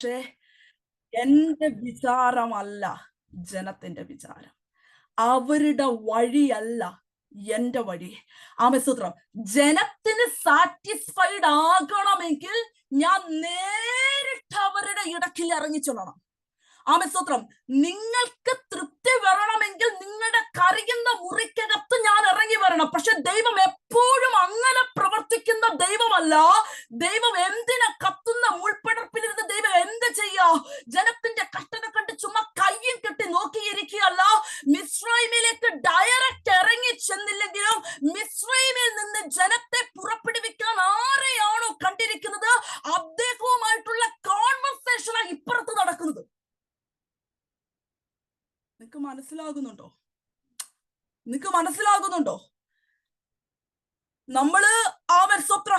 പക്ഷേ എന്റെ വിചാരമല്ല ജനത്തിന്റെ വിചാരം. അവരുടെ വഴിയല്ല എന്റെ വഴി. ആമേൻ. ജനത്തിന് സാറ്റിസ്ഫൈഡ് ആകണമെങ്കിൽ ഞാൻ നേരിട്ട് അവരുടെ ഇടക്കിൽ ഇറങ്ങിച്ചൊല്ലണം. ആമേൻ. നിങ്ങൾക്ക് തൃപ്തി വരണമെങ്കിൽ നിങ്ങളുടെ കരയുന്ന മുറിക്കകത്ത് ഞാൻ ഇറങ്ങി വരണം. പക്ഷെ ദൈവം എപ്പോഴും അങ്ങനെ പ്രവർത്തിക്കുന്ന ദൈവമല്ല. ദൈവം എന്തിനാ കത്തുന്ന മുൾപ്പടർപ്പിലിരുന്ന് ദൈവം എന്ത് ചെയ്യാ? ജനത്തിന്റെ കഷ്ടത കണ്ട് ചുമ്മാ കയ്യും കെട്ടി നോക്കിയിരിക്കുകയല്ല. മിസ്രൈമിലേക്ക് ഡയറക്റ്റ് ഇറങ്ങി ചെന്നില്ലെങ്കിലും മിസ്രൈമിൽ നിന്ന് ജനത്തെ പുറപ്പെടുവിക്കാൻ ആരെയാണോ കണ്ടിരിക്കുന്നത് അദ്ദേഹവുമായിട്ടുള്ള കോൺവെർസേഷനാണ് ഇപ്പുറത്ത് നടക്കുന്നത്. നിനക്ക് മനസ്സിലാകുന്നുണ്ടോ? നമ്മള്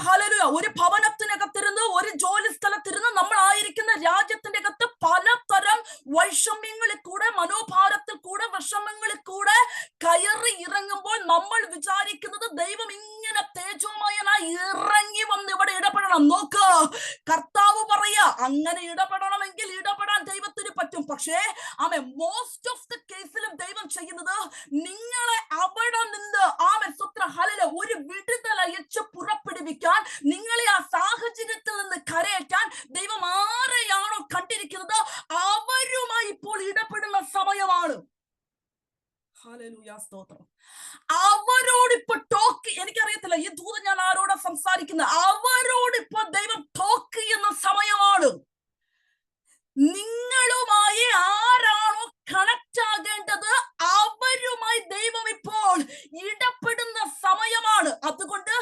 ഹല്ലേലൂയ ഒരു ഭവനത്തിനകത്തിരുന്ന് ഒരു ജോലി സ്ഥലത്തിരുന്ന് നമ്മൾ ആയിരിക്കുന്ന രാജ്യത്തിന്റെ അകത്ത് പലതരം വൈഷമ്യങ്ങളിൽ കൂടെ മനോഭാരത്തിൽ കൂടെ വിഷമങ്ങളിൽ കൂടെ കയറി ഇറങ്ങുമ്പോൾ നമ്മൾ വിചാരിക്കുന്നത് ദൈവം ഇങ്ങനെ തേജോമയനായി ഇറങ്ങി വന്ന് ഇവിടെ ഇടപെടണം. നോക്ക്, കർത്താവ് പറയാ അങ്ങനെ ഇടപെടണമെങ്കിൽ ഇടപെടാൻ ദൈവത്തിന് പറ്റും. പക്ഷേ മോസ്റ്റ് ഓഫ് ദ കേസിലും ദൈവം ചെയ്യുന്നത് നിങ്ങളെ അവിടെ നിന്ന് ഹല്ലേലൂയ ഒരു വിടുതൽ അയച്ച് പുറപ്പെടുവിക്കാൻ, നിങ്ങളെ ആ സാഹചര്യത്തിൽ നിന്ന് കരയറ്റാൻ ദൈവം ആരെയാണോ കണ്ടിരിക്കുന്നത് അവരുമായി ഇപ്പോൾ ഇടപെടുന്ന സമയമാണ്. ഹല്ലേലൂയ, സ്തോത്രം. അവരോടിപ്പോ ടോക്ക്, എനിക്കറിയത്തില്ല ഈ ദൂതൻ ഞാൻ ആരോടാ സംസാരിക്കുന്നത്, അവരോടിപ്പോ ദൈവം ടോക്ക് ചെയ്യുന്ന സമയമാണ്. നിങ്ങളുമായി ആരാണോ കണക്ട് ആകേണ്ടത് അവരുമായി ദൈവം ഇപ്പോൾ ഇടപെടുന്ന സമയമാണ്. അതുകൊണ്ട്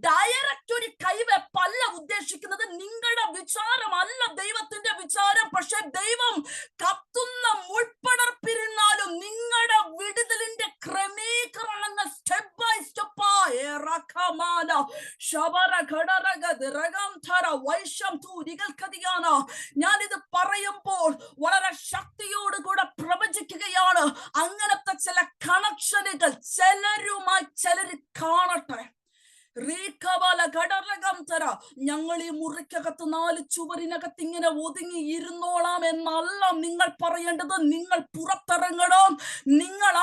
ഡയറക്റ്റ് ഒരു കൈവെപ്പല്ല ഉദ്ദേശിക്കുന്നത്. നിങ്ങളുടെ വിചാരമല്ല ദൈവത്തിന്റെ വിചാരം. പക്ഷെ ദൈവം കത്തുന്ന മുൾപ്പടർപ്പിരുന്നാലും നിങ്ങളുടെ വിടുതലിന്റെ ക്രമീകരണങ്ങൾ സ്റ്റെപ്പ് ബൈ സ്റ്റെപ്പായി ഞാനിത് പറയുമ്പോൾ വളരെ ശക്തിയോടുകൂടെ പ്രവചിക്കുകയാണ്. അങ്ങനത്തെ ചില കണക്ഷനുകൾ ചിലരുമായി ചിലർ കാണട്ടെ. ഞങ്ങൾ ഈ മുറിക്കകത്ത് 4 ചുവരിനകത്ത് ഇങ്ങനെ ഒതുങ്ങി ഇരുന്നോളാം എന്നല്ല നിങ്ങൾ പറയേണ്ടത്. നിങ്ങൾ പുറത്തിറങ്ങണം. നിങ്ങൾ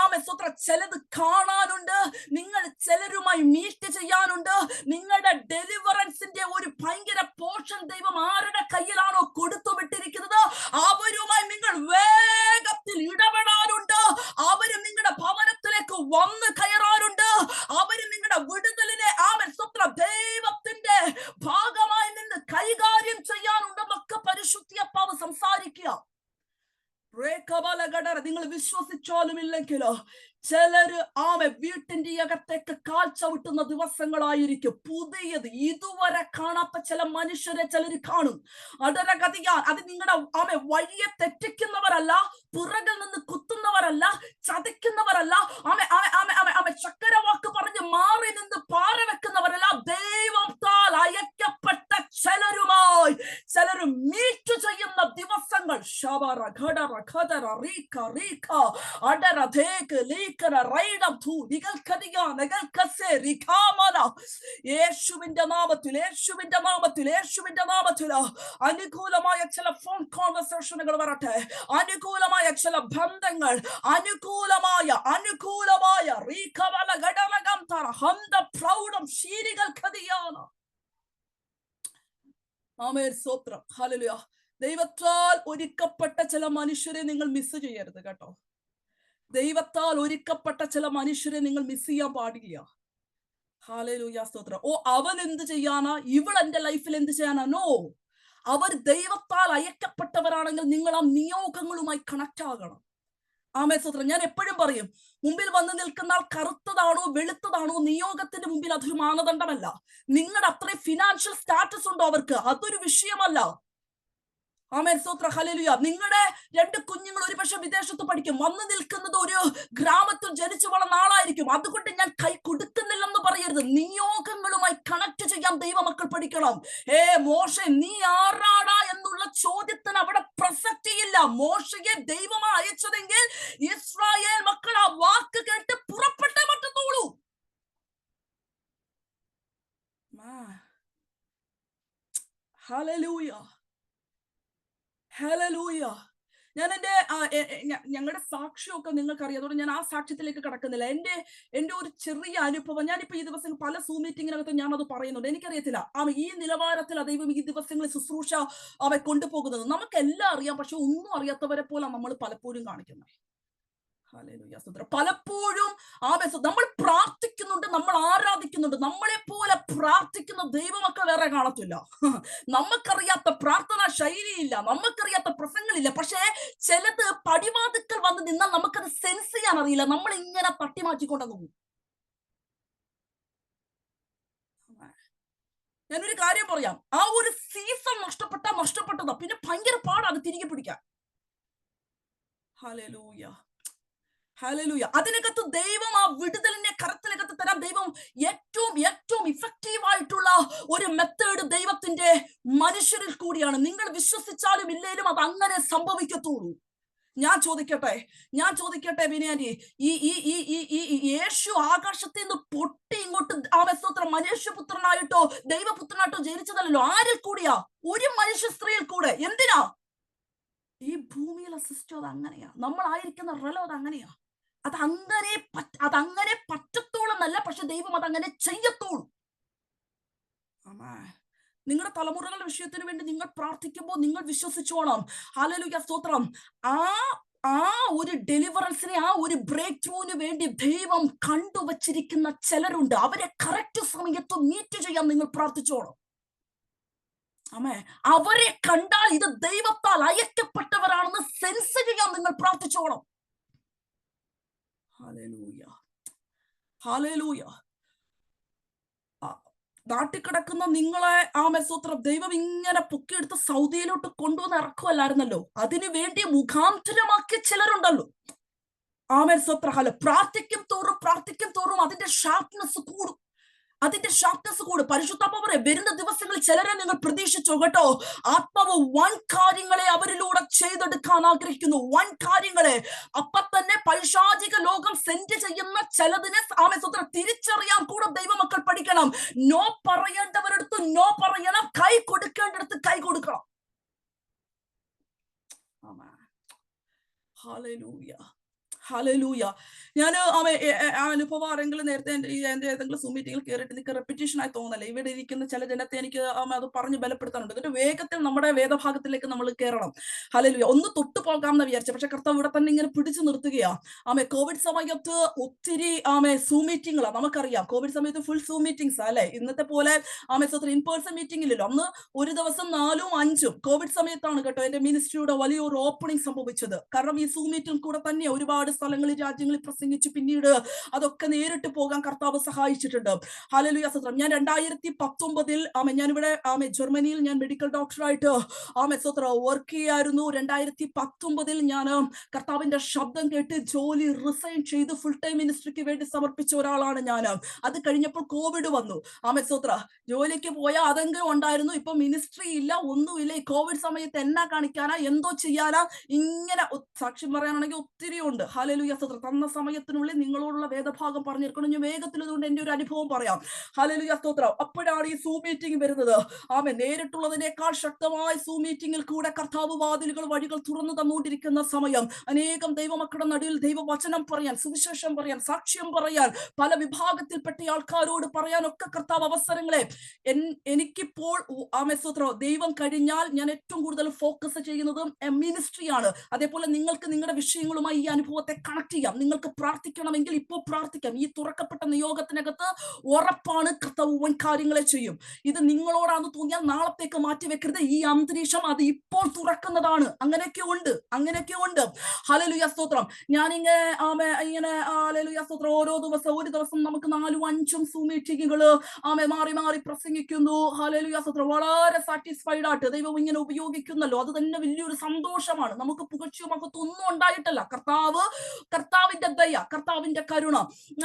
ചിലത് കാണാനുണ്ട്. നിങ്ങൾ ചിലരുമായി മീറ്റ് ചെയ്യാനുണ്ട്. നിങ്ങളുടെ ഡെലിവറൻസിന്റെ ഒരു ഭയങ്കര പോർഷൻ ദൈവം ആരുടെ കയ്യിലാണോ കൊടുത്തു വിട്ടിരിക്കുന്നത് അവരുമായി നിങ്ങൾ വേഗത്തിൽ ഇടപെടാനുണ്ട്. അവരും നിങ്ങളുടെ ഭവനത്തിലേക്ക് വന്ന് കയറാനുണ്ട്. അവരും നിങ്ങളുടെ വിടുതലിനെ ദൈവത്തിന്റെ ഭാഗമായി നിന്ന് കൈകാര്യം ചെയ്യാനുണ്ടെന്നൊക്കെ പരിശുദ്ധാത്മാവ് സംസാരിക്കുക. നിങ്ങൾ വിശ്വസിച്ചാലും ഇല്ലെങ്കിലോ ചിലര് വീട്ടിന്റെ അകത്തേക്ക് കാൽ ചവിട്ടുന്ന ദിവസങ്ങളായിരിക്കും. പുതിയത് ഇതുവരെ കാണാത്ത ചില മനുഷ്യരെ ചിലർ കാണും. അത് നിങ്ങളുടെ വഴിയെ തെറ്റിക്കുന്നവരല്ല, പുറകിൽ നിന്ന് കുത്തുന്നവരല്ല, ചതിക്കുന്നവരല്ല, ചക്കരവാക്ക് പറഞ്ഞ് മാറി നിന്ന് പാറ വെക്കുന്നവരല്ല. ദൈവത്താൽ അയക്കപ്പെട്ട ചിലരുമായി ചിലർ മീറ്റ് ചെയ്യുന്ന ദിവസങ്ങൾ യേശുവിന്റെ നാമത്തിൽ അനുകൂലമായ ചില ഫോൺ കോൺവെർസേഷനുകൾ വരട്ടെ. അനുകൂലമായ ചില ബന്ധങ്ങൾ, അനുകൂലമായ ഹല്ലേലൂയ. ദൈവത്താൽ ഒരുക്കപ്പെട്ട ചില മനുഷ്യരെ നിങ്ങൾ മിസ് ചെയ്യരുത് കേട്ടോ. ദൈവത്താൽ ഒരുക്കപ്പെട്ട ചില മനുഷ്യരെ നിങ്ങൾ മിസ് ചെയ്യാൻ പാടില്ല. ഹല്ലേലൂയ, സ്തോത്രം. അവൻ എന്ത് ചെയ്യാനാ, ഇവൾ എന്റെ ലൈഫിൽ എന്ത് ചെയ്യാനാ? നോ, അവർ ദൈവത്താൽ അയക്കപ്പെട്ടവരാണെങ്കിൽ നിങ്ങൾ ആ നിയോഗങ്ങളുമായി കണക്ട് ആകണം. ആമേൻ. ഞാൻ എപ്പോഴും പറയും, മുമ്പിൽ വന്ന് നിൽക്കുന്ന ആൾ കറുത്തതാണോ വെളുത്തതാണോ നിയോഗത്തിന്റെ മുമ്പിൽ അതൊരു മാനദണ്ഡമല്ല. നിങ്ങളുടെ അത്രയും ഫിനാൻഷ്യൽ സ്റ്റാറ്റസ് ഉണ്ടോ അവർക്ക്, അതൊരു വിഷയമല്ല. ആമേൻ. ഹല്ലേലൂയ. നിങ്ങളുടെ 2 കുഞ്ഞുങ്ങൾ ഒരുപക്ഷെ വിദേശത്ത് പഠിക്കും. വന്നു നിൽക്കുന്നത് ഒരു ഗ്രാമത്തിൽ ജനിച്ചു വളർന്ന ആളായിരിക്കും. അതുകൊണ്ട് ഞാൻ കൈ കൊടുക്കുന്നില്ലെന്ന് പറയരുത്. നിയോഗങ്ങളുമായി കണക്ട് ചെയ്യാൻ ദൈവമക്കൾ പഠിക്കണം. മോശെ നീ ആരാടാ എന്നുള്ള ചോദ്യത്തിന് അവിടെ പ്രസക്തിയില്ല. മോശയെ ദൈവമാണ് അയച്ചതെങ്കിൽ ഇസ്രായേൽ മക്കൾ ആ വാക്ക് കേട്ട് പുറപ്പെട്ടേ പറ്റത്തുള്ളൂ. ഹല്ലേലൂയ. ഹല്ലേലൂയ. ഞാൻ ഞങ്ങളുടെ സാക്ഷ്യമൊക്കെ നിങ്ങൾക്കറിയാം, അതുകൊണ്ട് ഞാൻ ആ സാക്ഷ്യത്തിലേക്ക് കടക്കുന്നില്ല. എന്റെ ഒരു ചെറിയ അനുഭവം ഞാനിപ്പോ ഈ ദിവസം പല സൂം മീറ്റിങ്ങിനകത്ത് ഞാൻ അത് പറയുന്നുണ്ട്. എനിക്കറിയത്തില്ല ഈ നിലവാരത്തിൽ ദൈവം ഈ ദിവസങ്ങളിൽ ശുശ്രൂഷ കൊണ്ടുപോകുന്നത് നമുക്കെല്ലാം അറിയാം. പക്ഷെ ഒന്നും അറിയാത്തവരെ പോലെ നമ്മൾ പലപ്പോഴും കാണിക്കുന്നത്. പലപ്പോഴും നമ്മൾ പ്രാർത്ഥിക്കുന്നുണ്ട്, നമ്മൾ ആരാധിക്കുന്നുണ്ട്. നമ്മളെ പോലെ പ്രാർത്ഥിക്കുന്ന ദൈവമക്കൾ വേറെ കാണത്തില്ല. നമുക്കറിയാത്ത പ്രാർത്ഥനാ ശൈലിയില്ല, നമുക്കറിയാത്ത പ്രസംഗങ്ങളില്ല. പക്ഷേ ചിലത് പടിവാതിക്കൽ വന്ന് നിന്നാൽ നമുക്കത് സെൻസ് ചെയ്യാൻ അറിയില്ല. നമ്മൾ ഇങ്ങനെ തട്ടിമാറ്റിക്കൊണ്ടെന്ന് പോകും. ഞാനൊരു കാര്യം പറയാം, ആ ഒരു സീസൺ നഷ്ടപ്പെട്ടതാ. പിന്നെ ഭയങ്കര പാടാണ് തിരികെ പിടിക്കാൻ. Hallelujah, hallelujah. അതിനകത്ത് ദൈവം ആ വിടുതലിന്റെ കരത്തിനകത്ത് തരാൻ ദൈവം ഏറ്റവും ഇഫക്റ്റീവ് ആയിട്ടുള്ള ഒരു മെത്തേഡ് ദൈവത്തിന്റെ മനുഷ്യരിൽ കൂടിയാണ്. നിങ്ങൾ വിശ്വസിച്ചാലും ഇല്ലേലും അത് അങ്ങനെ സംഭവിക്കത്തുള്ളൂ. ഞാൻ ചോദിക്കട്ടെ വിനയാനി, ഈ യേശു ആകാശത്തിൽ നിന്ന് പൊട്ടി ഇങ്ങോട്ട് മനുഷ്യപുത്രനായിട്ടോ ദൈവപുത്രനായിട്ടോ ജനിച്ചതല്ലോ. ആരിൽ കൂടിയാ? ഒരു മനുഷ്യ സ്ത്രീയിൽ കൂടെ. എന്തിനാ? ഈ ഭൂമിയിലെ സിസ്റ്റം അത് അങ്ങനെയാ. നമ്മളായിരിക്കുന്ന റലോ അത് അങ്ങനെയാ. അതങ്ങനെ പറ്റത്തോളം അല്ല, പക്ഷെ ദൈവം അതങ്ങനെ ചെയ്യത്തോളൂ. നിങ്ങളുടെ തലമുറകളുടെ വിഷയത്തിന് വേണ്ടി നിങ്ങൾ പ്രാർത്ഥിക്കുമ്പോൾ നിങ്ങൾ വിശ്വസിച്ചോണം. ഹല്ലേലൂയ, സ്തോത്രം. ആ ഒരു ഡെലിവറൻസിനെ, ആ ഒരു ബ്രേക്ക് ത്രൂവിന് വേണ്ടി ദൈവം കണ്ടുവച്ചിരിക്കുന്ന ചിലരുണ്ട്. അവരെ കറക്റ്റ് സമയത്ത് മീറ്റ് ചെയ്യാൻ നിങ്ങൾ പ്രാർത്ഥിച്ചോണം. അവരെ കണ്ടാൽ ഇത് ദൈവത്താൽ അയക്കപ്പെട്ടവരാണെന്ന് സെൻസ് ചെയ്യാൻ നിങ്ങൾ പ്രാർത്ഥിച്ചോണം. Hallelujah, hallelujah. നാട്ടിൽ കിടക്കുന്ന നിങ്ങളെ സ്തോത്രം ദൈവം ഇങ്ങനെ പൊക്കിയെടുത്ത് സൗദിയിലോട്ട് കൊണ്ടുവന്ന് ഇറക്കുമല്ലായിരുന്നല്ലോ. അതിനു വേണ്ടി മുഖാന്തരമാക്കിയ ചിലരുണ്ടല്ലോ. സ്തോത്രം. പ്രാർത്ഥിക്കും തോറും അതിന്റെ ഷാർപ്നെസ് കൂടും. പരിശുദ്ധാത്മാവ് പറയും, വരുന്ന ദിവസങ്ങളിൽ ചിലരെ നിങ്ങൾ പ്രതീക്ഷിച്ചോ കേട്ടോ. ആത്മാവ് വൻ കാര്യങ്ങളെ അവരിലൂടെ ചെയ്തെടുക്കാൻ ആഗ്രഹിക്കുന്നു. വൻ കാര്യങ്ങളെ അപ്പൊ തന്നെ പൈശാചിക ലോകം സെൻഡ് ചെയ്യുന്ന ചിലതിനെ തിരിച്ചറിയാൻ കൂടെ ദൈവമക്കൾ പഠിക്കണം. നോ പറയേണ്ടവരടുത്ത് നോ പറയണം, കൈ കൊടുക്കേണ്ടടുത്ത് കൈ കൊടുക്കണം. Hallelujah, hallelujah. ഞാൻ അനുഭവം ആരെങ്കിലും നേരത്തെ എന്റെ ഏതെങ്കിലും സൂം മീറ്റിംഗിൽ കയറിയിട്ട് എനിക്ക് റെപ്പിറ്റേഷൻ ആയി തോന്നല്ലേ. ഇവിടെ ഇരിക്കുന്ന ചില ജനത്തെ എനിക്ക് അത് പറഞ്ഞ് ബലപ്പെടുത്താനുണ്ട്. എന്നിട്ട് വേഗത്തിൽ നമ്മുടെ വേദഭാഗത്തിലേക്ക് നമ്മൾ കയറണം. ഹല്ലേലൂയ. ഒന്ന് തൊട്ടു പോകാമെന്ന് വിചാരിച്ചു, പക്ഷെ കർത്താവ് ഇവിടെ തന്നെ ഇങ്ങനെ പിടിച്ചു നിർത്തുകയാ. കോവിഡ് സമയത്ത് ഒത്തിരി സൂം മീറ്റിംഗുകളാണ്. നമുക്കറിയാം കോവിഡ് സമയത്ത് ഫുൾ സൂം മീറ്റിംഗ്സ് അല്ലെ. ഇന്നത്തെ പോലെ ഇൻ പേഴ്സൺ മീറ്റിംഗ് ഇല്ലല്ലോ. അന്ന് ഒരു ദിവസം 4ഉം 5ഉം കോവിഡ് സമയത്താണ് കേട്ടോ എന്റെ മിനിസ്ട്രിയുടെ വലിയൊരു ഓപ്പണിംഗ് സംഭവിച്ചത്. കാരണം ഈ സൂം മീറ്റിംഗ് കൂടെ തന്നെ ഒരുപാട് സ്ഥലങ്ങളിൽ, രാജ്യങ്ങളിൽ പ്രസംഗിച്ച് പിന്നീട് അതൊക്കെ നേരിട്ട് പോകാൻ കർത്താവ് സഹായിച്ചിട്ടുണ്ട്. ഹല്ലേലൂയ, സ്തോത്രം. ഞാൻ 2019 ഞാനിവിടെ ജർമ്മനിയിൽ ഞാൻ മെഡിക്കൽ ഡോക്ടറായിട്ട് വർക്ക് ചെയ്യായിരുന്നു. 2019 ഞാൻ കർത്താവിന്റെ ശബ്ദം കേട്ട് ജോലി റിസൈൻ ചെയ്ത് ഫുൾ ടൈം മിനിസ്ട്രിക്ക് വേണ്ടി സമർപ്പിച്ച ഒരാളാണ് ഞാൻ. അത് കഴിഞ്ഞപ്പോൾ കോവിഡ് വന്നു. സ്തോത്ര. ജോലിക്ക് പോയാൽ അതെങ്കിലും ഉണ്ടായിരുന്നു. ഇപ്പൊ മിനിസ്ട്രി ഇല്ല, ഒന്നുമില്ല. ഈ കോവിഡ് സമയത്ത് എന്നാ കാണിക്കാനാ, എന്തോ ചെയ്യാനാ, ഇങ്ങനെ സാക്ഷ്യം പറയാനാണെങ്കിൽ ഒത്തിരി ഉണ്ട്. ഹല്ലേലൂയ, സ്തോത്രം. തന്ന സമയത്തിനുള്ളിൽ നിങ്ങളോടുള്ള വേദഭാഗം പറഞ്ഞിരിക്കണം. ഞാൻ വേഗത്തിൽ അതുകൊണ്ട് എന്റെ ഒരു അനുഭവം പറയാം. ഹല്ലേലൂയ, സ്തോത്രം. അപ്പോഴാണ് ഈ സൂം മീറ്റിംഗ് വരുന്നത്. നേരിട്ടുള്ളതിനേക്കാൾ ശക്തമായ സൂം മീറ്റിംഗിൽ കൂടെ കർത്താവ് വാതിലുകൾ, വഴികൾ തുറന്നു തന്നുകൊണ്ടിരിക്കുന്ന സമയം. അനേകം ദൈവമക്കളുടെ നടുവിൽ ദൈവവചനം പറയാൻ, സുവിശേഷം പറയാൻ, സാക്ഷ്യം പറയാൻ, പല വിഭാഗത്തിൽപ്പെട്ട ആൾക്കാരോട് പറയാനൊക്കെ കർത്താവ് അവസരങ്ങളെ എനിക്കിപ്പോൾ ദൈവം കഴിഞ്ഞാൽ ഞാൻ ഏറ്റവും കൂടുതൽ ഫോക്കസ് ചെയ്യുന്നത് മിനിസ്ട്രിയാണ്. അതേപോലെ നിങ്ങൾക്ക് നിങ്ങളുടെ വിഷയങ്ങളുമായി ഈ അനുഭവത്തെ കണക്ട് ചെയ്യാം. നിങ്ങൾക്ക് പ്രാർത്ഥിക്കണമെങ്കിൽ ഇപ്പോൾ പ്രാർത്ഥിക്കാം. ഈ തുറക്കപ്പെട്ട നിയോഗത്തിനകത്ത് ഉറപ്പാണ് കർത്താവ് വൻ കാര്യങ്ങളെ ചെയ്യും. ഇത് നിങ്ങളോടാന്ന് തോന്നിയാൽ നാളത്തേക്ക് മാറ്റിവെക്കരുത്. ഈ അന്തരീക്ഷം അത് ഇപ്പോൾ തുറക്കുന്നതാണ്. അങ്ങനെയൊക്കെ ഉണ്ട്. ഹല്ലേലൂയ, സ്തോത്രം. ഞാനിങ്ങനെ ഹല്ലേലൂയ, സ്തോത്രം. ഒരു ദിവസം നമുക്ക് 4ഉം 5ഉം സൂം മീറ്റിങ്ങുകൾ മാറി പ്രസംഗിക്കുന്നു. ഹല്ലേലൂയ, സ്തോത്രം. വളരെ സാറ്റിസ്ഫൈഡ് ആയിട്ട് ദൈവം ഇങ്ങനെ ഉപയോഗിക്കുന്നല്ലോ. അത് തന്നെ വലിയൊരു സന്തോഷമാണ്. നമുക്ക് പുകഴ്ചയോ മഹത്വം ഒന്നും ഉണ്ടായിട്ടല്ല. കർത്താവ് കർത്താവിന്റെ ദയ, കർത്താവിന്റെ കരുണ.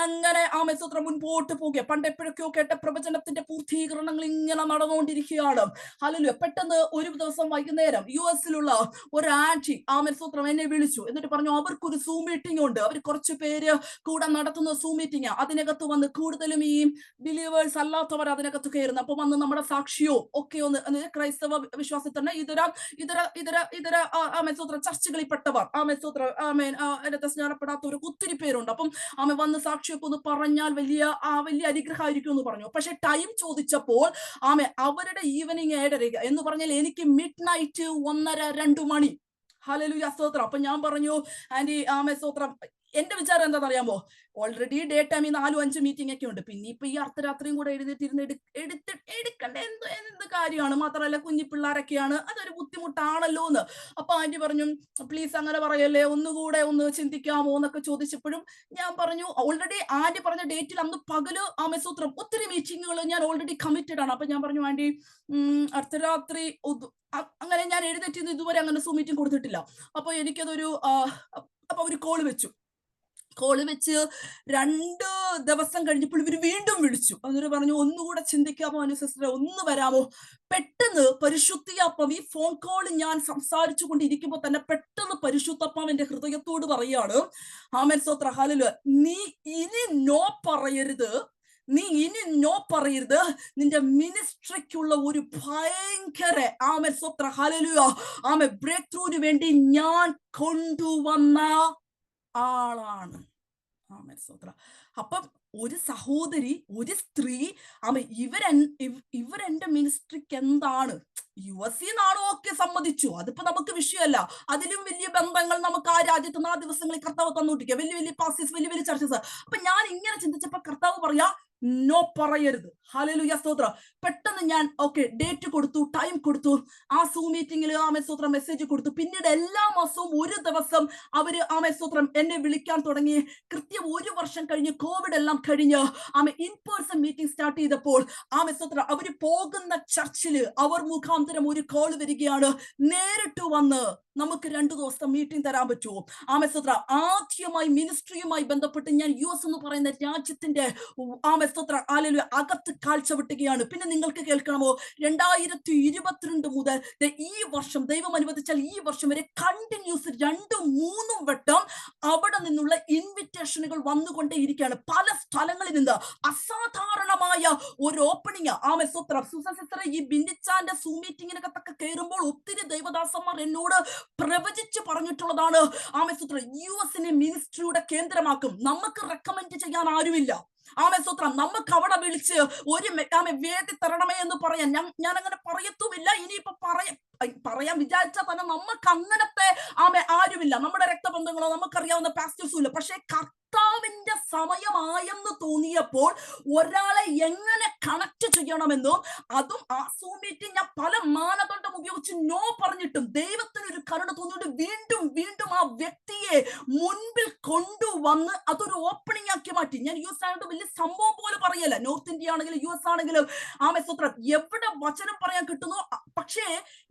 അങ്ങനെ സ്തോത്രം മുൻപോട്ട് പോകുക. പണ്ട് എപ്പോഴൊക്കെയോ കേട്ട പ്രവചനത്തിന്റെ പൂർത്തീകരണങ്ങൾ ഇങ്ങനെ നടന്നുകൊണ്ടിരിക്കുകയാണ്. ഹല്ലേലൂയ. പെട്ടെന്ന് ഒരു ദിവസം വൈകുന്നേരം US-ലുള്ള ഒരു ആന്റി സ്തോത്രം എന്നെ വിളിച്ചു. എന്നിട്ട് പറഞ്ഞു അവർക്കൊരു സൂം മീറ്റിംഗ് ഉണ്ട്, അവർ കുറച്ച് പേര് കൂടെ നടത്തുന്ന സൂം മീറ്റിംഗ്. അതിനകത്ത് വന്ന് കൂടുതലും ഈ ബിലീവേഴ്സ് അല്ലാത്തവർ അതിനകത്ത് കയറുന്നു. അപ്പൊ വന്ന് നമ്മുടെ സാക്ഷിയോ ഒക്കെ ഒന്ന് ക്രൈസ്തവ വിശ്വാസത്തിൽ തന്നെ ഇതര സ്തോത്രം ചർച്ചകളിൽ പെട്ടവർ സ്തോത്രം അതിനകത്ത് സ്നാനപ്പെടാത്തവർ ഒത്തിരി പേരുണ്ട്. അപ്പം വന്ന് സാക്ഷിയൊക്കെ ഒന്ന് പറഞ്ഞാൽ വലിയ അനുഗ്രഹമായിരിക്കും എന്ന് പറഞ്ഞു. പക്ഷെ ടൈം ചോദിച്ചപ്പോൾ അവരുടെ ഈവനിങ് 7:30 എന്ന് പറഞ്ഞാൽ എനിക്ക് മിഡ് നൈറ്റ് 1:30-2 മണി. ഹല്ലേലൂയ സ്തോത്രം. അപ്പൊ ഞാൻ പറഞ്ഞു ആന്റി സ്തോത്രം, എന്റെ വിചാരം എന്താണെന്നറിയാമോ, ഓൾറെഡി ഡേ ടൈമിൽ 4-5 മീറ്റിംഗ് ഒക്കെ ഉണ്ട്, പിന്നെ ഇപ്പൊ ഈ അർദ്ധരാത്രിയും കൂടെ എടുക്കേണ്ട എന്ത് കാര്യമാണ്, മാത്രമല്ല കുഞ്ഞി പിള്ളേരൊക്കെയാണ്, അതൊരു ബുദ്ധിമുട്ടാണല്ലോ എന്ന്. അപ്പൊ ആന്റി പറഞ്ഞു പ്ലീസ് അങ്ങനെ പറയല്ലേ, ഒന്നുകൂടെ ഒന്ന് ചിന്തിക്കാമോ എന്നൊക്കെ ചോദിച്ചപ്പോഴും ഞാൻ പറഞ്ഞു ഓൾറെഡി ആന്റി പറഞ്ഞ ഡേറ്റിൽ അന്ന് പകല് സ്തോത്രം ഒത്തിരി മീറ്റിങ്ങുകൾ ഞാൻ ഓൾറെഡി കമ്മിറ്റഡ് ആണ്. അപ്പൊ ഞാൻ പറഞ്ഞു ആന്റി അർദ്ധരാത്രി അങ്ങനെ ഞാൻ എഴുന്നേറ്റ് ഇതുവരെ അങ്ങനെ സൂം മീറ്റിംഗ് കൊടുത്തിട്ടില്ല. അപ്പൊ എനിക്കതൊരു അപ്പൊ ഒരു കോള് വെച്ച് 2 ദിവസം കഴിഞ്ഞപ്പോൾ ഇവർ വീണ്ടും വിളിച്ചു. എന്നിട്ട് പറഞ്ഞു ഒന്നുകൂടെ ചിന്തിക്കാമോ സിസ്റ്ററെ, ഒന്ന് വരാമോ. പെട്ടെന്ന് പരിശുദ്ധാത്മാവ്, ഈ ഫോൺ കോൾ ഞാൻ സംസാരിച്ചു കൊണ്ടിരിക്കുമ്പോൾ തന്നെ പെട്ടെന്ന് പരിശുദ്ധാത്മാവ് എന്റെ ഹൃദയത്തോട് പറയാണ്, സ്തോത്ര ഹല്ലേലൂയ, നീ ഇനി നോ പറയരുത്, നിന്റെ മിനിസ്ട്രിക്കുള്ള ഒരു ഭയങ്കര സ്തോത്ര ഹല്ലേലൂയ ബ്രേക്ക് ത്രൂവിന് വേണ്ടി ഞാൻ കൊണ്ടുവന്ന ആളാണ്. അപ്പം ഒരു സഹോദരി, ഒരു സ്ത്രീ ഇവരെന്റെ മിനിസ്ട്രിക്ക് എന്താണ്, US-ന്നാണോ ഒക്കെ സമ്മതിച്ചു, അതിപ്പോ നമുക്ക് വിഷയമല്ല. അതിലും വലിയ ബന്ധങ്ങൾ നമുക്ക് ആ രാജ്യത്ത് ആ ദിവസങ്ങളിൽ കർത്താവ് തന്നുകൊണ്ടിരിക്കുക, വലിയ പാസസ്, വലിയ ചർച്ചസ്. അപ്പൊ ഞാൻ ഇങ്ങനെ ചിന്തിച്ചപ്പോ കർത്താവ് പറയാ നോ പറയരുത്. ഹല്ലേലൂയ സ്തോത്രം. പെട്ടെന്ന് ഞാൻ ഡേറ്റ് കൊടുത്തു, ടൈം കൊടുത്തു, ആ സൂം മീറ്റിംഗിൽ സ്തോത്രം മെസ്സേജ് കൊടുത്തു. പിന്നീട് എല്ലാ മാസവും ഒരു ദിവസം അവര് സ്തോത്രം എന്നെ വിളിക്കാൻ തുടങ്ങി. കൃത്യം 1 വർഷം കഴിഞ്ഞ്, കോവിഡ് എല്ലാം കഴിഞ്ഞ് ഇൻ പേഴ്സൺ മീറ്റിംഗ് സ്റ്റാർട്ട് ചെയ്തപ്പോൾ സ്തോത്രം അവര് പോകുന്ന ചർച്ചില് അവർ മുഖാന്തരം ഒരു കോൾ വരികയാണ്, നേരിട്ട് വന്ന് നമുക്ക് 2 ദിവസം മീറ്റിംഗ് തരാൻ പറ്റുമോ. സ്തോത്രം ആദ്യമായി മിനിസ്ട്രിയുമായി ബന്ധപ്പെട്ട് ഞാൻ US എന്ന് പറയുന്ന രാജ്യത്തിന്റെ സ്തോത്രം അകത്ത് കാഴ്ച വിട്ടുകയാണ്. പിന്നെ നിങ്ങൾക്ക് കേൾക്കണമോ, 2022 മുതൽ ഈ വർഷം, ദൈവം അനുവദിച്ചാൽ ഈ വർഷം വരെ കണ്ടിന്യൂസ് 2-3 വട്ടം അവിടെ നിന്നുള്ള ഇൻവിറ്റേഷനുകൾ വന്നുകൊണ്ടേ ഇരിക്കുകയാണ്. പല സ്ഥലങ്ങളിൽ നിന്ന് അസാധാരണമായ ഒരു ഓപ്പണിംഗ്. സ്തോത്രം സുസസിസ്റ്ററെ, ഈ ബിന്നിച്ചാന്റെ സൂം മീറ്റിങ്ങിനകത്തൊക്കെ കയറുമ്പോൾ ഒത്തിരി ദൈവദാസന്മാർ എന്നോട് പ്രവചിച്ച് പറഞ്ഞിട്ടുള്ളതാണ്, സ്തോത്രം US-നെ മിനിസ്ട്രിയുടെ കേന്ദ്രമാക്കും. നമുക്ക് റെക്കമെൻഡ് ചെയ്യാൻ ആരുമില്ല. സ്തോത്രം നമുക്ക് അവിടെ വിളിച്ച് ഒരു വേദി തരണമേ എന്ന് പറയാൻ ഞാൻ അങ്ങനെ പറയത്തുമില്ല. ഇനിയിപ്പോ പറയാൻ വിചാരിച്ചാൽ തന്നെ നമുക്ക് അങ്ങനത്തെ ആരുമില്ല, നമ്മുടെ രക്തബന്ധങ്ങളോ നമുക്കറിയാവുന്ന പാസ്റ്റേഴ്സും ഇല്ല. പക്ഷെ കർത്താവിന്റെ സമയമായെന്ന് തോന്നിയപ്പോൾ ഒരാളെ എങ്ങനെ കണക്ട് ചെയ്യണമെന്നും, അതും ആ സൂം മീറ്റിംഗ് ഞാൻ പല മാനദണ്ഡം ഉപയോഗിച്ച് നോ പറഞ്ഞിട്ടും ദൈവത്തിന് ഒരു കരുണ തോന്നിയിട്ട് വീണ്ടും ആ വ്യക്തിയെ മുൻപിൽ കൊണ്ടുവന്ന് അതൊരു ഓപ്പണിംഗ് ആക്കി മാറ്റി. ഞാൻ US ആയിട്ട് വലിയ സംഭവം പോലെ പറയല്ല, നോർത്ത് ഇന്ത്യ ആണെങ്കിലും US ആണെങ്കിലും സ്തോത്രം എവിടെ വചനം പറയാൻ കിട്ടുന്നു. പക്ഷേ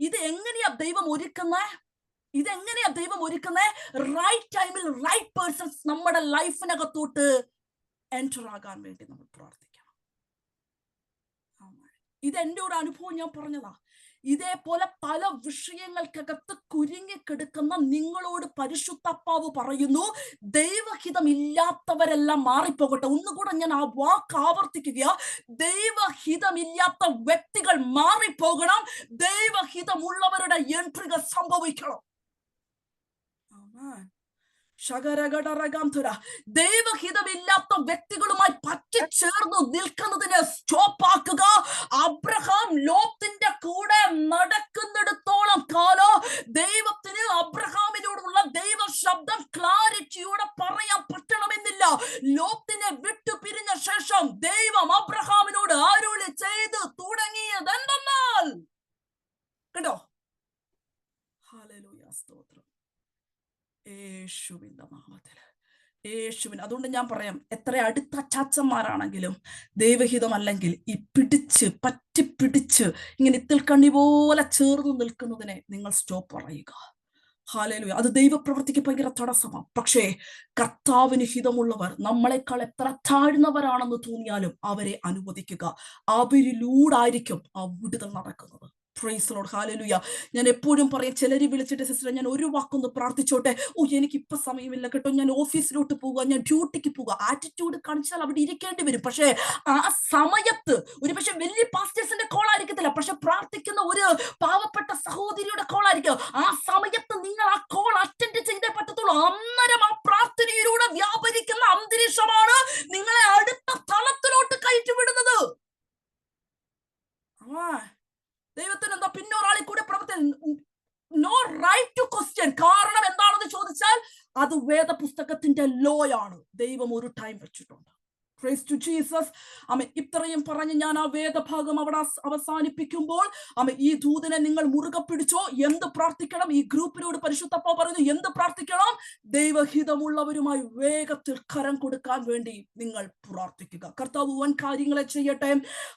ഇത് എങ്ങനെയാ ദൈവം ഒരുക്കുന്നത്, റൈറ്റ് ടൈമിൽ റൈറ്റ് പേഴ്സൺസ് നമ്മുടെ ലൈഫിനകത്തോട്ട് എൻറ്റർ ആകാൻ വേണ്ടി നമ്മൾ പ്രാർത്ഥിക്കണം. ഇത് എൻ്റെ ഒരു അനുഭവം ഞാൻ പറഞ്ഞതാ. ഇതേപോലെ പല വിഷയങ്ങൾക്കകത്ത് കുരുങ്ങിക്കിടക്കുന്ന നിങ്ങളോട് പരിശുദ്ധാത്മാവ് പറയുന്നു, ദൈവഹിതം ഇല്ലാത്തവരെല്ലാം മാറിപ്പോകട്ടെ. ഒന്നുകൂടെ ഞാൻ ആ വാക്ക് ആവർത്തിക്കുക, ദൈവഹിതമില്ലാത്ത വ്യക്തികൾ മാറിപ്പോകണം, ദൈവഹിതമുള്ളവരുടെ എൻട്രികൾ സംഭവിക്കണം. ദൈവഹിതമില്ലാത്ത വ്യക്തികളുമായി പറ്റിച്ചേർന്ന് നിൽക്കുന്നതിനെ സ്റ്റോപ്പ് ആക്കുക. അബ്രഹാം ലോത്തിന്റെ കൂടെ നടക്കുന്നിടത്തോളം കാലം ദൈവത്തിന് അബ്രഹാമിനോടുള്ള ദൈവ ശബ്ദം ക്ലാരിറ്റിയോടെ പറയാൻ പറ്റണമെന്നില്ല. ലോത്തിനെ വിട്ടു പിരിഞ്ഞ ശേഷം ദൈവം അബ്രഹാമിനോട് അരുളി ചെയ്ത് തുടങ്ങിയത് എന്തെന്നാൽ, കേട്ടോ, ഹല്ലേലൂയ സ്തോത്രം, യേശുവിന്റെ നാമത്തിൽ, യേശുവിൻ. അതുകൊണ്ട് ഞാൻ പറയാം, എത്ര അടുത്ത അച്ചാച്ചന്മാരാണെങ്കിലും ദൈവഹിതമല്ലെങ്കിൽ ഈ പറ്റിപ്പിടിച്ച് ഇങ്ങനെ ഇത്തിൽ കണ്ണി പോലെ ചേർന്ന് നിൽക്കുന്നതിനെ നിങ്ങൾ സ്റ്റോപ്പ് പറയുക. ഹല്ലേലൂയ. അത് ദൈവപ്രവൃത്തിക്ക് ഭയങ്കര തടസ്സമാണ്. പക്ഷേ കർത്താവിന് ഹിതമുള്ളവർ നമ്മളെക്കാൾ എത്ര താഴ്ന്നവരാണെന്ന് തോന്നിയാലും അവരെ അനുവദിക്കുക. അവരിലൂടായിരിക്കും ആ വിടുതൽ നടക്കുന്നത്. Praise the Lord. ഹല്ലേലൂയ. ഞാൻ എപ്പോഴും പറയും, ചിലര് വിളിച്ചിട്ട് സിസ്റ്റർ ഞാൻ ഒരു വാക്കൊന്ന് പ്രാർത്ഥിച്ചോട്ടെ. എനിക്ക് ഇപ്പൊ സമയമില്ല കേട്ടോ, ഞാൻ ഓഫീസിലോട്ട് പോവുക, ഞാൻ ഡ്യൂട്ടിക്ക് പോവുക. ആറ്റിറ്റ്യൂഡ് കാണിച്ചാൽ അവിടെ ഇരിക്കേണ്ടി വരും. പക്ഷേ ആ സമയത്ത് ഒരു പക്ഷെ വലിയ പാസ്റ്റേഴ്സിന്റെ കോൾ ആയിരിക്കത്തില്ല, പക്ഷെ പ്രാർത്ഥിക്കുന്ന ഒരു പാവപ്പെട്ട സഹോദരിയുടെ കോൾ ആയിരിക്കും. ആ സമയത്ത് നിങ്ങൾ ആ കോൾ അറ്റൻഡ് ചെയ്തേ പറ്റത്തുള്ളൂ. അന്നേരം ആ പ്രാർത്ഥനയിലൂടെ വ്യാപരിക്കുന്ന അന്തരീക്ഷമാണ് നിങ്ങളെ അടുത്ത തലത്തിലോട്ട് കയറ്റിവിടുന്നത്. ദൈവത്തിന് എന്താ പിന്നെ ഒരാളിൽ കൂടെ നോ റൈറ്റ് ടു ക്വസ്റ്റ്യൻ. കാരണം എന്താണെന്ന് ചോദിച്ചാൽ അത് വേദപുസ്തകത്തിന്റെ ലോ ആണ്. ദൈവം ഒരു ടൈം വെച്ചിട്ടുണ്ട്. Praise to Jesus. ആമേൻ. ഇത്രയും പറഞ്ഞ് ഞാൻ ആ വേദഭാഗം അവിടെ അവസാനിപ്പിക്കുമ്പോൾ ഈ ദൂതനെ നിങ്ങൾ മുറുകെ പിടിച്ചോ. എന്ത് പ്രാർത്ഥിക്കണം? ഈ ഗ്രൂപ്പിനോട് പരിശുദ്ധപ്പ പറയുന്നു, എന്ത് പ്രാർത്ഥിക്കണം? ദൈവഹിതമുള്ളവരുമായി വേഗത്തിൽ കരം കൊടുക്കാൻ വേണ്ടി നിങ്ങൾ പ്രാർത്ഥിക്കുക. കർത്താവ് വൻ കാര്യങ്ങളെ ചെയ്യട്ടെ.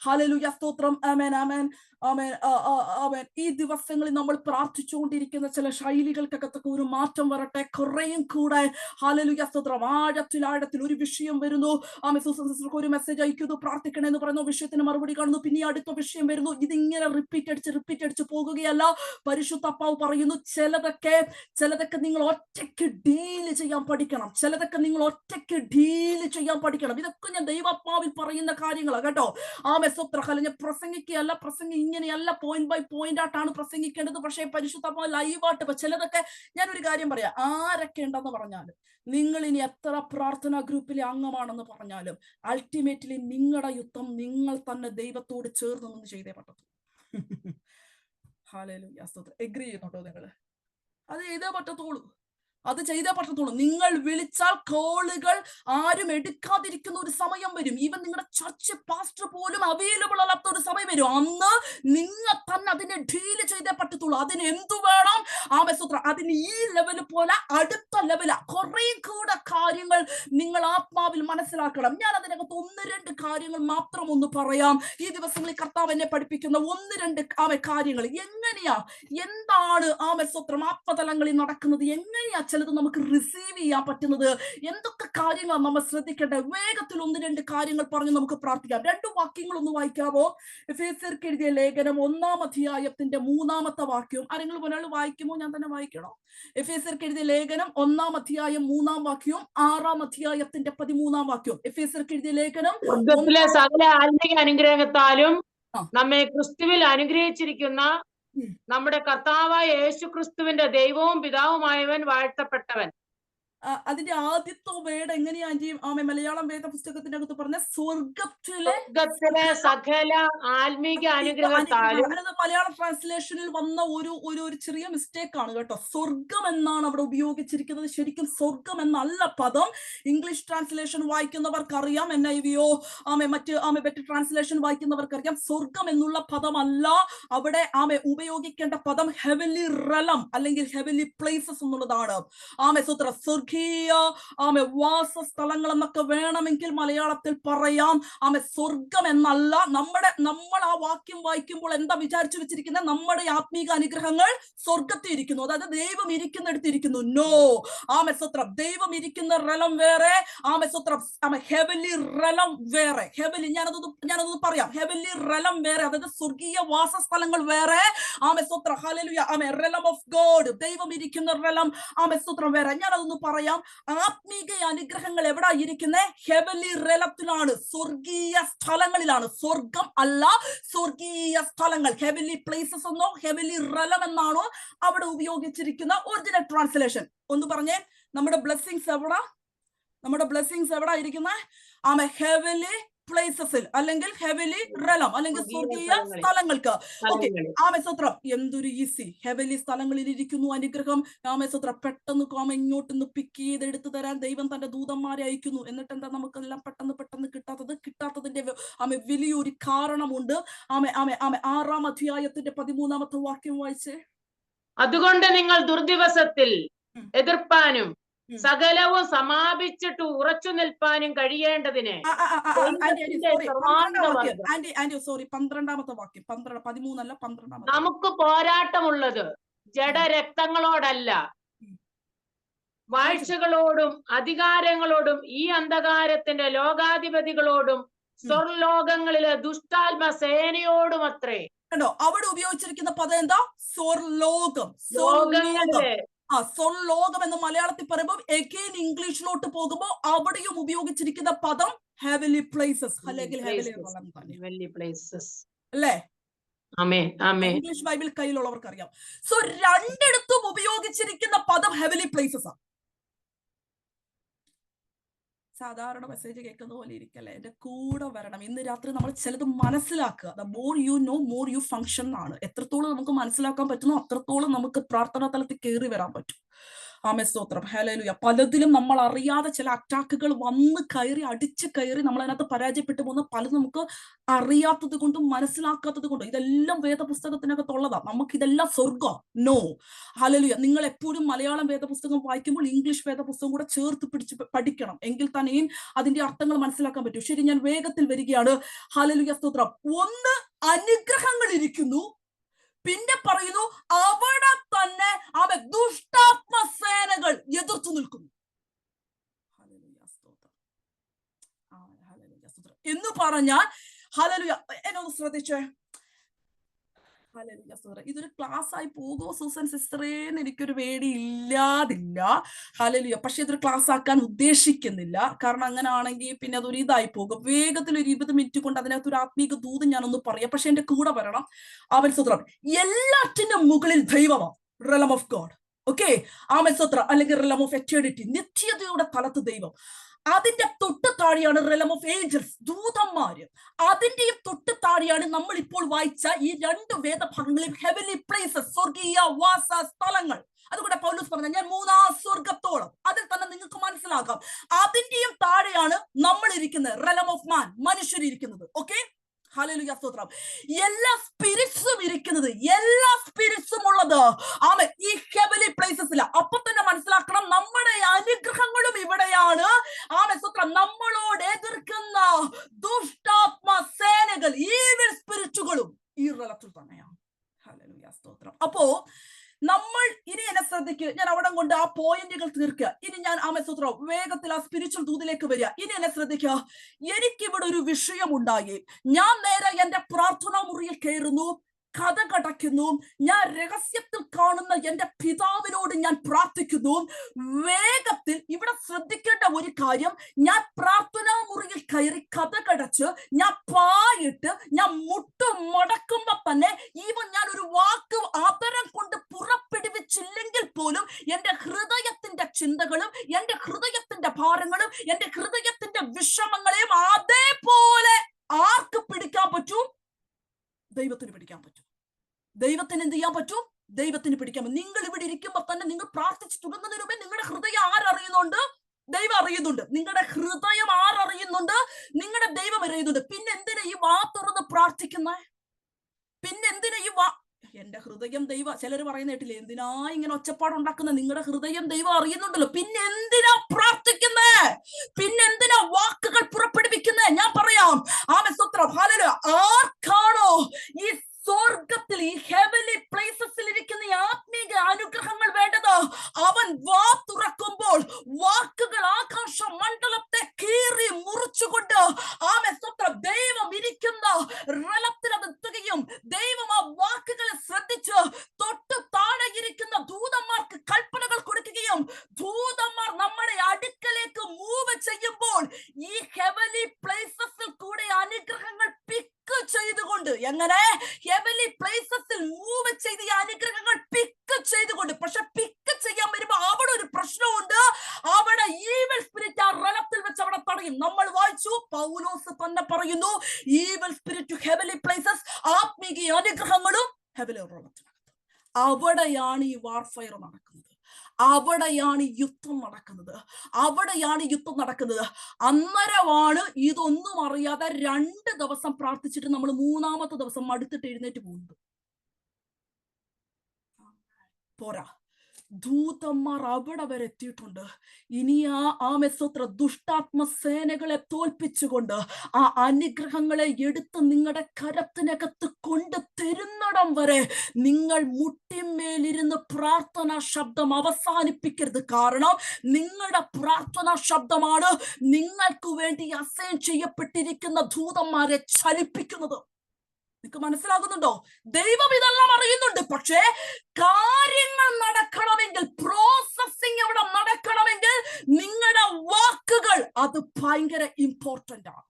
ഹല്ലേലൂയ. സ്തോത്രം. ആമേൻ, ആമേൻ, ആമേൻ, ആമേൻ. ഈ ദിവസങ്ങളിൽ നമ്മൾ പ്രാർത്ഥിച്ചുകൊണ്ടിരിക്കുന്ന ചില ശൈലികൾക്കകത്തൊക്കെ ഒരു മാറ്റം വരട്ടെ. കുറേയും കൂടെ ഹല്ലേലൂയ സ്തോത്രം ആഴത്തിൽ ഒരു വിഷയം വരുന്നു. ഒരു മെസ്സേജ് അയക്കുന്നു, പ്രാർത്ഥിക്കണേ എന്ന് പറയുന്നു, വിഷയത്തിന് മറുപടി കാണുന്നു, പിന്നെ അടുത്ത വിഷയം വരുന്നു. ഇതിങ്ങനെ റിപ്പീറ്റ് അടിച്ച് പോകുകയല്ല. പരിശുദ്ധാത്മാവ് പറയുന്നു, ചിലതൊക്കെ നിങ്ങൾ ഒറ്റയ്ക്ക് ഡീൽ ചെയ്യാൻ പഠിക്കണം. ഇതൊക്കെ ഞാൻ ദൈവാത്മാവിൽ പറയുന്ന കാര്യങ്ങളാണ് കേട്ടോ. ഞാൻ പ്രസംഗിക്കുകയല്ല, ഇങ്ങനെയല്ല പോയിന്റ് ബൈ പോയിന്റ് ആയിട്ടാണ് പ്രസംഗിക്കേണ്ടത്. പക്ഷേ പരിശുദ്ധാത്മാവ് ലൈവായിട്ട് ഞാനൊരു കാര്യം പറയാം. ആരൊക്കെ ഉണ്ടെന്ന് പറഞ്ഞാലും, നിങ്ങൾ ഇനി എത്ര പ്രാർത്ഥനാ ഗ്രൂപ്പിലെ അംഗമാണെന്ന് പറഞ്ഞാലും, അൾട്ടിമേറ്റ്ലി നിങ്ങളുടെ യുദ്ധം നിങ്ങൾ തന്നെ ദൈവത്തോട് ചേർന്ന് നിന്ന് ചെയ്തേ പറ്റത്തുള്ളൂ. ഹല്ലേലൂയ. എഗ്രി ചെയ്യുന്നുണ്ടോ നിങ്ങൾ? അത് ചെയ്തേ പറ്റത്തുള്ളൂ. നിങ്ങൾ വിളിച്ചാൽ കോളുകൾ ആരും എടുക്കാതിരിക്കുന്ന ഒരു സമയം വരും. ഈവൻ നിങ്ങളുടെ ചർച്ച് പാസ്റ്റർ പോലും അവൈലബിൾ അല്ലാത്ത ഒരു സമയം വരും. അന്ന് നിങ്ങൾ തന്നെ അതിനെ ഡീൽ ചെയ്തേ പറ്റത്തുള്ളൂ. അതിന് എന്തു വേണം? അതിന് ഈ ലെവല് പോലെ അടുത്ത ലെവല് കുറെ കൂടെ കാര്യങ്ങൾ നിങ്ങൾ ആത്മാവിൽ മനസ്സിലാക്കണം. ഞാൻ അതിനകത്ത് 1-2 കാര്യങ്ങൾ മാത്രം ഒന്ന് പറയാം. ഈ ദിവസങ്ങളിൽ കർത്താവ് എന്നെ പഠിപ്പിക്കുന്ന 1-2 കാര്യങ്ങൾ. എന്താണ് ആത്മതലങ്ങളിൽ നടക്കുന്നത്? എങ്ങനെയാ ചിലത് നമുക്ക് റിസീവ് ചെയ്യാൻ പറ്റുന്നത്? എന്തൊക്കെ കാര്യങ്ങളാണ് നമ്മൾ ശ്രദ്ധിക്കേണ്ടത്? വേഗത്തിൽ 1-2 കാര്യങ്ങൾ പറഞ്ഞ് നമുക്ക് പ്രാർത്ഥിക്കാം. 2 വാക്യങ്ങൾ ഒന്ന് വായിക്കാമോ? എഫേസ്യർക്ക് എഴുതിയ ലേഖനം 1-ാം അധ്യായത്തിന്റെ 3-ാമത്തെ വാക്യം. ആരെങ്കിലും ഒരാൾ വായിക്കുമോ? ഞാൻ തന്നെ വായിക്കണോ? എഫേസ്യർക്ക് എഴുതിയ ലേഖനം 1-ാം അധ്യായം 3-ാം വാക്യവും 6-ാം അധ്യായത്തിന്റെ 13-ാം വാക്യവും. എഫേസ്യർക്ക് എഴുതിയ ലേഖനം സകല ആത്മീയ അനുഗ്രഹത്താലും നമ്മെ ക്രിസ്തുവിൽ അനുഗ്രഹിച്ചിരിക്കുന്ന നമ്മുടെ കർത്താവായ യേശു ക്രിസ്തുവിന്റെ ദൈവവും പിതാവുമായവൻ വാഴ്ത്തപ്പെട്ടവൻ. അതിന്റെ ആദ്യത്തെ വേർഡ് എങ്ങനെയാ മലയാളം വേദ പുസ്തകത്തിനകത്ത് പറഞ്ഞ സ്വർഗത്തിലെ സകല ആത്മീക അനുഗ്രഹത്താലും. മലയാള ട്രാൻസ്ലേഷനിൽ വന്ന ഒരു ചെറിയ മിസ്റ്റേക്ക് ആണ് കേട്ടോ. സ്വർഗം എന്നാണ് അവിടെ ഉപയോഗിച്ചിരിക്കുന്നത്. ശരിക്കും സ്വർഗം എന്നല്ല പദം. ഇംഗ്ലീഷ് ട്രാൻസ്ലേഷൻ വായിക്കുന്നവർക്കറിയാം, NIVO മറ്റ് ട്രാൻസ്ലേഷൻ വായിക്കുന്നവർക്കറിയാം, സ്വർഗം എന്നുള്ള പദമല്ല അവിടെ ഉപയോഗിക്കേണ്ട പദം ഹെവൻലി റലം അല്ലെങ്കിൽ ഹെവൻലി പ്ലേസസ് എന്നുള്ളതാണ്. സ്വർഗീയ വാസസ്ഥലങ്ങൾ എന്നൊക്കെ വേണമെങ്കിൽ മലയാളത്തിൽ പറയാം. സ്വർഗം എന്നല്ല. നമ്മൾ ആ വാക്യം വായിക്കുമ്പോൾ എന്താ വിചാരിച്ചു വെച്ചിരിക്കുന്നത്? നമ്മുടെ ആത്മീക അനുഗ്രഹങ്ങൾ സ്വർഗത്തിൽ ഇരിക്കുന്നു, അതായത് ദൈവം ഇരിക്കുന്നിടത്തിരിക്കുന്നു. നോ. ദൈവം ഇരിക്കുന്ന റലം വേറെ, ഹെവൻലി റലം വേറെ. ഞാനതൊന്ന് പറയാം. ഹെവൻലി റലം വേറെ, അതായത് സ്വർഗീയ വാസസ്ഥലങ്ങൾ വേറെ. റലം ഓഫ് ഗോഡ്, ദൈവം ഇരിക്കുന്ന റലം വേറെ. ഞാനതൊന്ന് പറയാം. ആത്മീക അനുഗ്രഹങ്ങൾ എവിടെ ഇരിക്കുന്നത്? ഹെവൻലി റലത്തിലാണ്, സ്വർഗീയ സ്ഥലങ്ങളിലാണ്. സ്വർഗം അല്ല, സ്വർഗീയ സ്ഥലങ്ങൾ. ഹെവൻലി പ്ലേസസ് എന്നോ ഹെവൻലി റലം എന്നാണോ അവിടെ ഉപയോഗിച്ചിരിക്കുന്ന ഒറിജിനൽ ട്രാൻസ്ലേഷൻ. ഒന്ന് പറഞ്ഞേ, നമ്മുടെ ബ്ലെസ്സിങ്സ് എവിടെ ഇരിക്കുന്നത്? ഹെവൻലി പ്ലേസസിൽ അല്ലെങ്കിൽ ഹെവൻലി റലം അല്ലെങ്കിൽ സ്വർഗീയ സ്ഥലങ്ങൾക്ക്. എന്തൊരു ഈസി. ഹെവൻലി സ്ഥലങ്ങളിൽ ഇരിക്കുന്നു അനുഗ്രഹം. പെട്ടെന്ന് ഇങ്ങോട്ടൊന്ന് പിക്ക് ചെയ്ത് എടുത്തു തരാൻ ദൈവം തന്റെ ദൂതന്മാരെ അയക്കുന്നു. എന്നിട്ട് എന്താ നമുക്കെല്ലാം പെട്ടെന്ന് കിട്ടാത്തതിന്റെ വലിയൊരു കാരണമുണ്ട്. 6-ാം അധ്യായത്തിന്റെ 13-ാമത്തെ വാക്യം വായിച്ചേ. അതുകൊണ്ട് നിങ്ങൾ ദുർദിവസത്തിൽ എതിർപ്പാനും സകലവും സമാപിച്ചിട്ട് ഉറച്ചു നിൽപ്പാനും കഴിയേണ്ടതിന് 12-ാമത്തെ വാക്യം. 13 അല്ല, 12. നമുക്ക് പോരാട്ടമുള്ളത് ജഡരക്തങ്ങളോടല്ല, വാഴ്ചകളോടും അധികാരങ്ങളോടും ഈ അന്ധകാരത്തിന്റെ ലോകാധിപതികളോടും സ്വർലോകങ്ങളിലെ ദുഷ്ടാത്മ സേനയോടും അത്രേ. കണ്ടോ, അവിടെ ഉപയോഗിച്ചിരിക്കുന്ന പദം എന്താ? സ്വർലോകം. ലോകങ്ങളിലെ സ്വർലോകം എന്ന് മലയാളത്തിൽ പറയുമ്പോൾ എഗെയിൻ ഇംഗ്ലീഷിലോട്ട് പോകുമ്പോൾ അവിടെയും ഉപയോഗിച്ചിരിക്കുന്ന പദം ഹെവൻലി പ്ലേസസ് അല്ലെങ്കിൽ ഹെവൻലി പ്ലേസസ് അല്ലേ? ആമേൻ ആമേൻ. ഇംഗ്ലീഷ് ബൈബിൾ കയ്യിലുള്ളവർക്ക് അറിയാം. സോ രണ്ടിടത്തും ഉപയോഗിച്ചിരിക്കുന്ന പദം ഹെവൻലി പ്ലേസസ് ആണ്. സാധാരണ മെസ്സേജ് കേൾക്കുന്ന പോലെ ഇരിക്കല്ലേ, എന്റെ കൂടെ വരണം. ഇന്ന് രാത്രി നമ്മൾ ചിലത് മനസ്സിലാക്കുക. The more you know more you function ആണ്. എത്രത്തോളം നമുക്ക് മനസ്സിലാക്കാൻ പറ്റുന്നോ അത്രത്തോളം നമുക്ക് പ്രാർത്ഥനാ തലത്തിൽ കയറി വരാൻ പറ്റും. ആമേൻ, സ്തോത്രം, ഹല്ലേലൂയ. പലതിലും നമ്മൾ അറിയാതെ ചില അറ്റാക്കുകൾ വന്ന് കയറി അടിച്ച് കയറി നമ്മൾ അതിനകത്ത് പരാജയപ്പെട്ടു പോകുന്ന പലതും നമുക്ക് അറിയാത്തത് കൊണ്ടും മനസ്സിലാക്കാത്തത് കൊണ്ടും. ഇതെല്ലാം വേദപുസ്തകത്തിനകത്തുള്ളതാ. നമുക്കിതെല്ലാം സ്വർഗം. No, hallelujah. നിങ്ങൾ എപ്പോഴും മലയാളം വേദപുസ്തകം വായിക്കുമ്പോൾ ഇംഗ്ലീഷ് വേദപുസ്തകം കൂടെ ചേർത്ത് പിടിച്ച് പഠിക്കണം. എങ്കിൽ തന്നെയും അതിന്റെ അർത്ഥങ്ങൾ മനസ്സിലാക്കാൻ പറ്റും. ശരി, ഞാൻ വേഗത്തിൽ വരികയാണ്. ഹല്ലേലൂയ, സ്തോത്രം. ഒന്ന്, അനുഗ്രഹങ്ങൾ ഇരിക്കുന്നു. പിന്നെ പറയുന്നു അവിടെ തന്നെ അവൻ ദുഷ്ടാത്മ സേനകൾ എതിർത്തു നിൽക്കുന്നു. എന്ന് പറഞ്ഞാൽ ഹല്ലേലൂയ, എന്നൊന്ന് ശ്രദ്ധിച്ചേ. ഇതൊരു ക്ലാസ് ആയി പോകുമോ സൂസൻ സിസ്റ്ററേന്ന് എനിക്കൊരു പേടി ഇല്ലാതില്ല. ഹല്ലേലൂയ. പക്ഷെ ഇതൊരു ക്ലാസ് ആക്കാൻ ഉദ്ദേശിക്കുന്നില്ല. കാരണം അങ്ങനെ ആണെങ്കിൽ പിന്നെ അതൊരു ഇതായി പോകും. വേഗത്തിൽ ഒരു 20 മിനിറ്റ് കൊണ്ട് അതിനകത്ത് ഒരു ആത്മീക ദൂതം ഞാനൊന്ന് പറയാം. പക്ഷെ എന്റെ കൂടെ വരണം. അവൻ സ്തോത്രം. എല്ലാറ്റിനും മുകളിൽ ദൈവമാണ്. Realm of God. ഓക്കെ, ആമേൻ, സ്തോത്രം. അല്ലെങ്കിൽ റെലം ഓഫ് എറ്റേണിറ്റി, നിത്യതയുടെ തലത്ത് ദൈവം. അതിന്റെ തൊട്ട് താഴെയാണ് റെലം ഓഫ് ഏഞ്ചൽസ്, ദൂതന്മാര്. അതിന്റെയും തൊട്ട് താഴെയാണ് നമ്മൾ ഇപ്പോൾ വായിച്ച ഈ 2 വേദഭാഗങ്ങളിൽ ഹെവൻലി പ്ലേസസ്, സ്വർഗീയ വാസ സ്ഥലങ്ങൾ. അതുകൊണ്ട് പൗലോസ് പറഞ്ഞ ഞാൻ 3-ാം സ്വർഗത്തോളം. അതിൽ തന്നെ നിങ്ങൾക്ക് മനസ്സിലാക്കാം അതിന്റെയും താഴെയാണ് നമ്മൾ ഇരിക്കുന്നത്, റെലം ഓഫ് മാൻ, മനുഷ്യരിയ്ക്കുന്നത്. ഓക്കെ, ഹല്ലേലൂയ, സ്തോത്രം. എല്ലാ സ്പിരിറ്റ്സും ഇരിക്കുന്നത്, എല്ലാ സ്പിരിറ്റ്സും ഉള്ളത് ആമേൻ ഈ ഹെവൻലി പ്ലേസസില. അപ്പൊ തന്നെ മനസ്സിലാക്കണം നമ്മുടെ അനുഗ്രഹങ്ങളും ഇവിടെയാണ്. ആമേൻ, സ്തോത്രം. നമ്മളോട് എതിർക്കുന്ന ദുഷ്ടാത്മ സേനകൾ, ഈവിൽ സ്പിരിറ്റുകളും ഈ റലത്തിൽ തന്നെയാണ്. ഹല്ലേലൂയ, സ്തോത്രം. അപ്പോ നമ്മൾ ഇനി എന്നെ ശ്രദ്ധിക്കുക. ഞാൻ അവിടെ കൊണ്ട് ആ പോയിന്റുകൾ തീർക്കുക. ഇനി ഞാൻ ആമേൻ, സ്തോത്രം, വേഗത്തിൽ ആ സ്പിരിച്വൽ ദൂതിലേക്ക് വരിക. ഇനി എന്നെ ശ്രദ്ധിക്കുക. എനിക്കിവിടെ ഒരു വിഷയം ഉണ്ടായി. ഞാൻ നേരെ എന്റെ പ്രാർത്ഥനാ മുറിയിൽ കയറുന്നു, കഥ കടയ്ക്കുന്നു. ഞാൻ രഹസ്യത്തിൽ കാണുന്ന എന്റെ പിതാവിനോട് ഞാൻ പ്രാർത്ഥിക്കുന്നു. വേഗത്തിൽ ഇവിടെ ശ്രദ്ധിക്കേണ്ട ഒരു കാര്യം, ഞാൻ പ്രാർത്ഥനാ മുറിയിൽ കയറി കഥ കടച്ച് ഞാൻ പായിട്ട് ഞാൻ മുട്ടും മടക്കുമ്പോ തന്നെ ഞാൻ ഒരു വാക്ക് ആദരം കൊണ്ട് പുറപ്പെടുവിച്ചില്ലെങ്കിൽ പോലും എന്റെ ഹൃദയത്തിന്റെ ചിന്തകളും എന്റെ ഹൃദയത്തിന്റെ ഭാരങ്ങളും എന്റെ ഹൃദയത്തിന്റെ വിഷമങ്ങളെയും അതേപോലെ ആർക്ക് പിടിക്കാൻ പറ്റും? ദൈവത്തിന് പിടിക്കാൻ പറ്റും. ദൈവത്തിന് എന്ത് ചെയ്യാൻ പറ്റും? ദൈവത്തിന് പിടിക്കാൻ പറ്റും. നിങ്ങൾ ഇവിടെ ഇരിക്കുമ്പോ തന്നെ നിങ്ങൾ പ്രാർത്ഥിച്ചു തുടങ്ങുന്നതിന് മുമ്പേ നിങ്ങളുടെ ഹൃദയം ആരറിയുന്നുണ്ട്? ദൈവം അറിയുന്നുണ്ട്. നിങ്ങളുടെ ഹൃദയം ആരറിയുന്നുണ്ട്? നിങ്ങളുടെ ദൈവം അറിയുന്നുണ്ട്. പിന്നെ എന്തിനാ ഈ വാ തുറന്ന് പ്രാർത്ഥിക്കുന്നത്? പിന്നെ എന്തിനാ ഈ വാ? എന്റെ ഹൃദയം ദൈവം, ചിലർ പറയുന്ന കേട്ടില്ലേ, എന്തിനാ ഇങ്ങനെ ഒച്ചപ്പാടുണ്ടാക്കുന്നത്? നിങ്ങളുടെ ഹൃദയം ദൈവം അറിയുന്നുണ്ടല്ലോ. പിന്നെ എന്തിനാ പ്രാർത്ഥിക്കുന്നേ? പിന്നെ എന്തിനാ വാക്കുകൾ പുറപ്പെടുവിക്കുന്നേ? ഞാൻ പറയാം. ആമേൻ, സ്തോത്രം, ഹല്ലേലൂയ. ആർക്കാണോ ഈ സ്വർഗത്തിൽ ഈ ഹെവൻലി പ്ലേസസിൽ ഇരിക്കുന്ന ഈ ആത്മീക അനുഗ്രഹങ്ങൾ വേണ്ടത്, അവൻ വാ തുറക്കുമ്പോൾ വാക്കുകൾ ആകാശ മണ്ഡലത്തെ കീറി മുറിച്ചുകൊണ്ട് ആമേൻ, സ്തോത്രം, ദൈവം ഇരിക്കുന്ന റലത്തിൽ അത് എത്തുകയും ദൈവം ആ വാക്കുകളെ ശ്രദ്ധിച്ച് തൊട്ട് താഴെ ഇരിക്കുന്ന ദൂതന്മാർക്ക് കൽപ്പനകൾ കൊടുക്കുകയും ദൂതന്മാർ നമ്മുടെ അടുക്കലേക്ക് മൂവ് ചെയ്യുമ്പോൾ ഈ ഹെവൻലി പ്ലേസസിൽ കൂടെ അനുഗ്രഹങ്ങൾ പിക്ക് ചെയ്തുകൊണ്ട്, എങ്ങനെ ഹെവൻലി പ്ലേസസിൽ മൂവ് ചെയ്ത് ഈ അനുഗ്രഹങ്ങൾ പിക്ക് ചെയ്തുകൊണ്ട്. പക്ഷെ പിക്ക് ചെയ്യാൻ വരുമ്പോ അവിടെ ഒരു പ്രശ്നമുണ്ട്. അവിടെ ഈവിൽ സ്പിരിറ്റ് ആ റലത്തിൽ വെച്ച് അവിടെ തടയും. നമ്മൾ വായിച്ചു, പൗലോസ് തന്നെ പറയുന്നു, ഈവിൽ സ്പിരിറ്റ് ഹെവൻലി പ്ലേസസ്, ആത്മീക അനുഗ്രഹങ്ങളും ഹെവൻലി റലത്തിനകത്ത്. അവിടെയാണ് ഈ വാർഫയർ നടക്കുന്നത്. അവിടെയാണ് യുദ്ധം നടക്കുന്നത്. അവിടെയാണ് യുദ്ധം നടക്കുന്നത്. അന്നേരമാണ് ഇതൊന്നും അറിയാതെ 2 ദിവസം പ്രാർത്ഥിച്ചിട്ട് നമ്മൾ 3-ാമത്തെ ദിവസം മടുത്തിട്ട് എഴുന്നേറ്റ് പോകുന്നത്. പോരാ, ദൂതന്മാർ അവിടെ വരെ എത്തിയിട്ടുണ്ട്. ഇനി ആമേസ്തോത്ര ദുഷ്ടാത്മസേനകളെ തോൽപ്പിച്ചുകൊണ്ട് ആ അനുഗ്രഹങ്ങളെ എടുത്ത് നിങ്ങളുടെ കരത്തിനകത്ത് കൊണ്ട് തരുന്നിടം വരെ നിങ്ങൾ മുട്ടിന്മേലിരുന്ന് പ്രാർത്ഥനാ ശബ്ദം അവസാനിപ്പിക്കരുത്. കാരണം നിങ്ങളുടെ പ്രാർത്ഥനാ ശബ്ദമാണ് നിങ്ങൾക്ക് വേണ്ടി അസൈൻ ചെയ്യപ്പെട്ടിരിക്കുന്ന ദൂതന്മാരെ ചലിപ്പിക്കുന്നത്. നിങ്ങൾക്ക് മനസ്സിലാകുന്നുണ്ടോ? ദൈവം ഇതെല്ലാം അറിയുന്നുണ്ട്. പക്ഷേ കാര്യങ്ങൾ നടക്കണമെങ്കിൽ, പ്രോസസ്സിംഗ് അവിടെ നടക്കണമെങ്കിൽ നിങ്ങളുടെ വാക്കുകൾ അത് ഭയങ്കര ഇമ്പോർട്ടന്റ് ആണ്.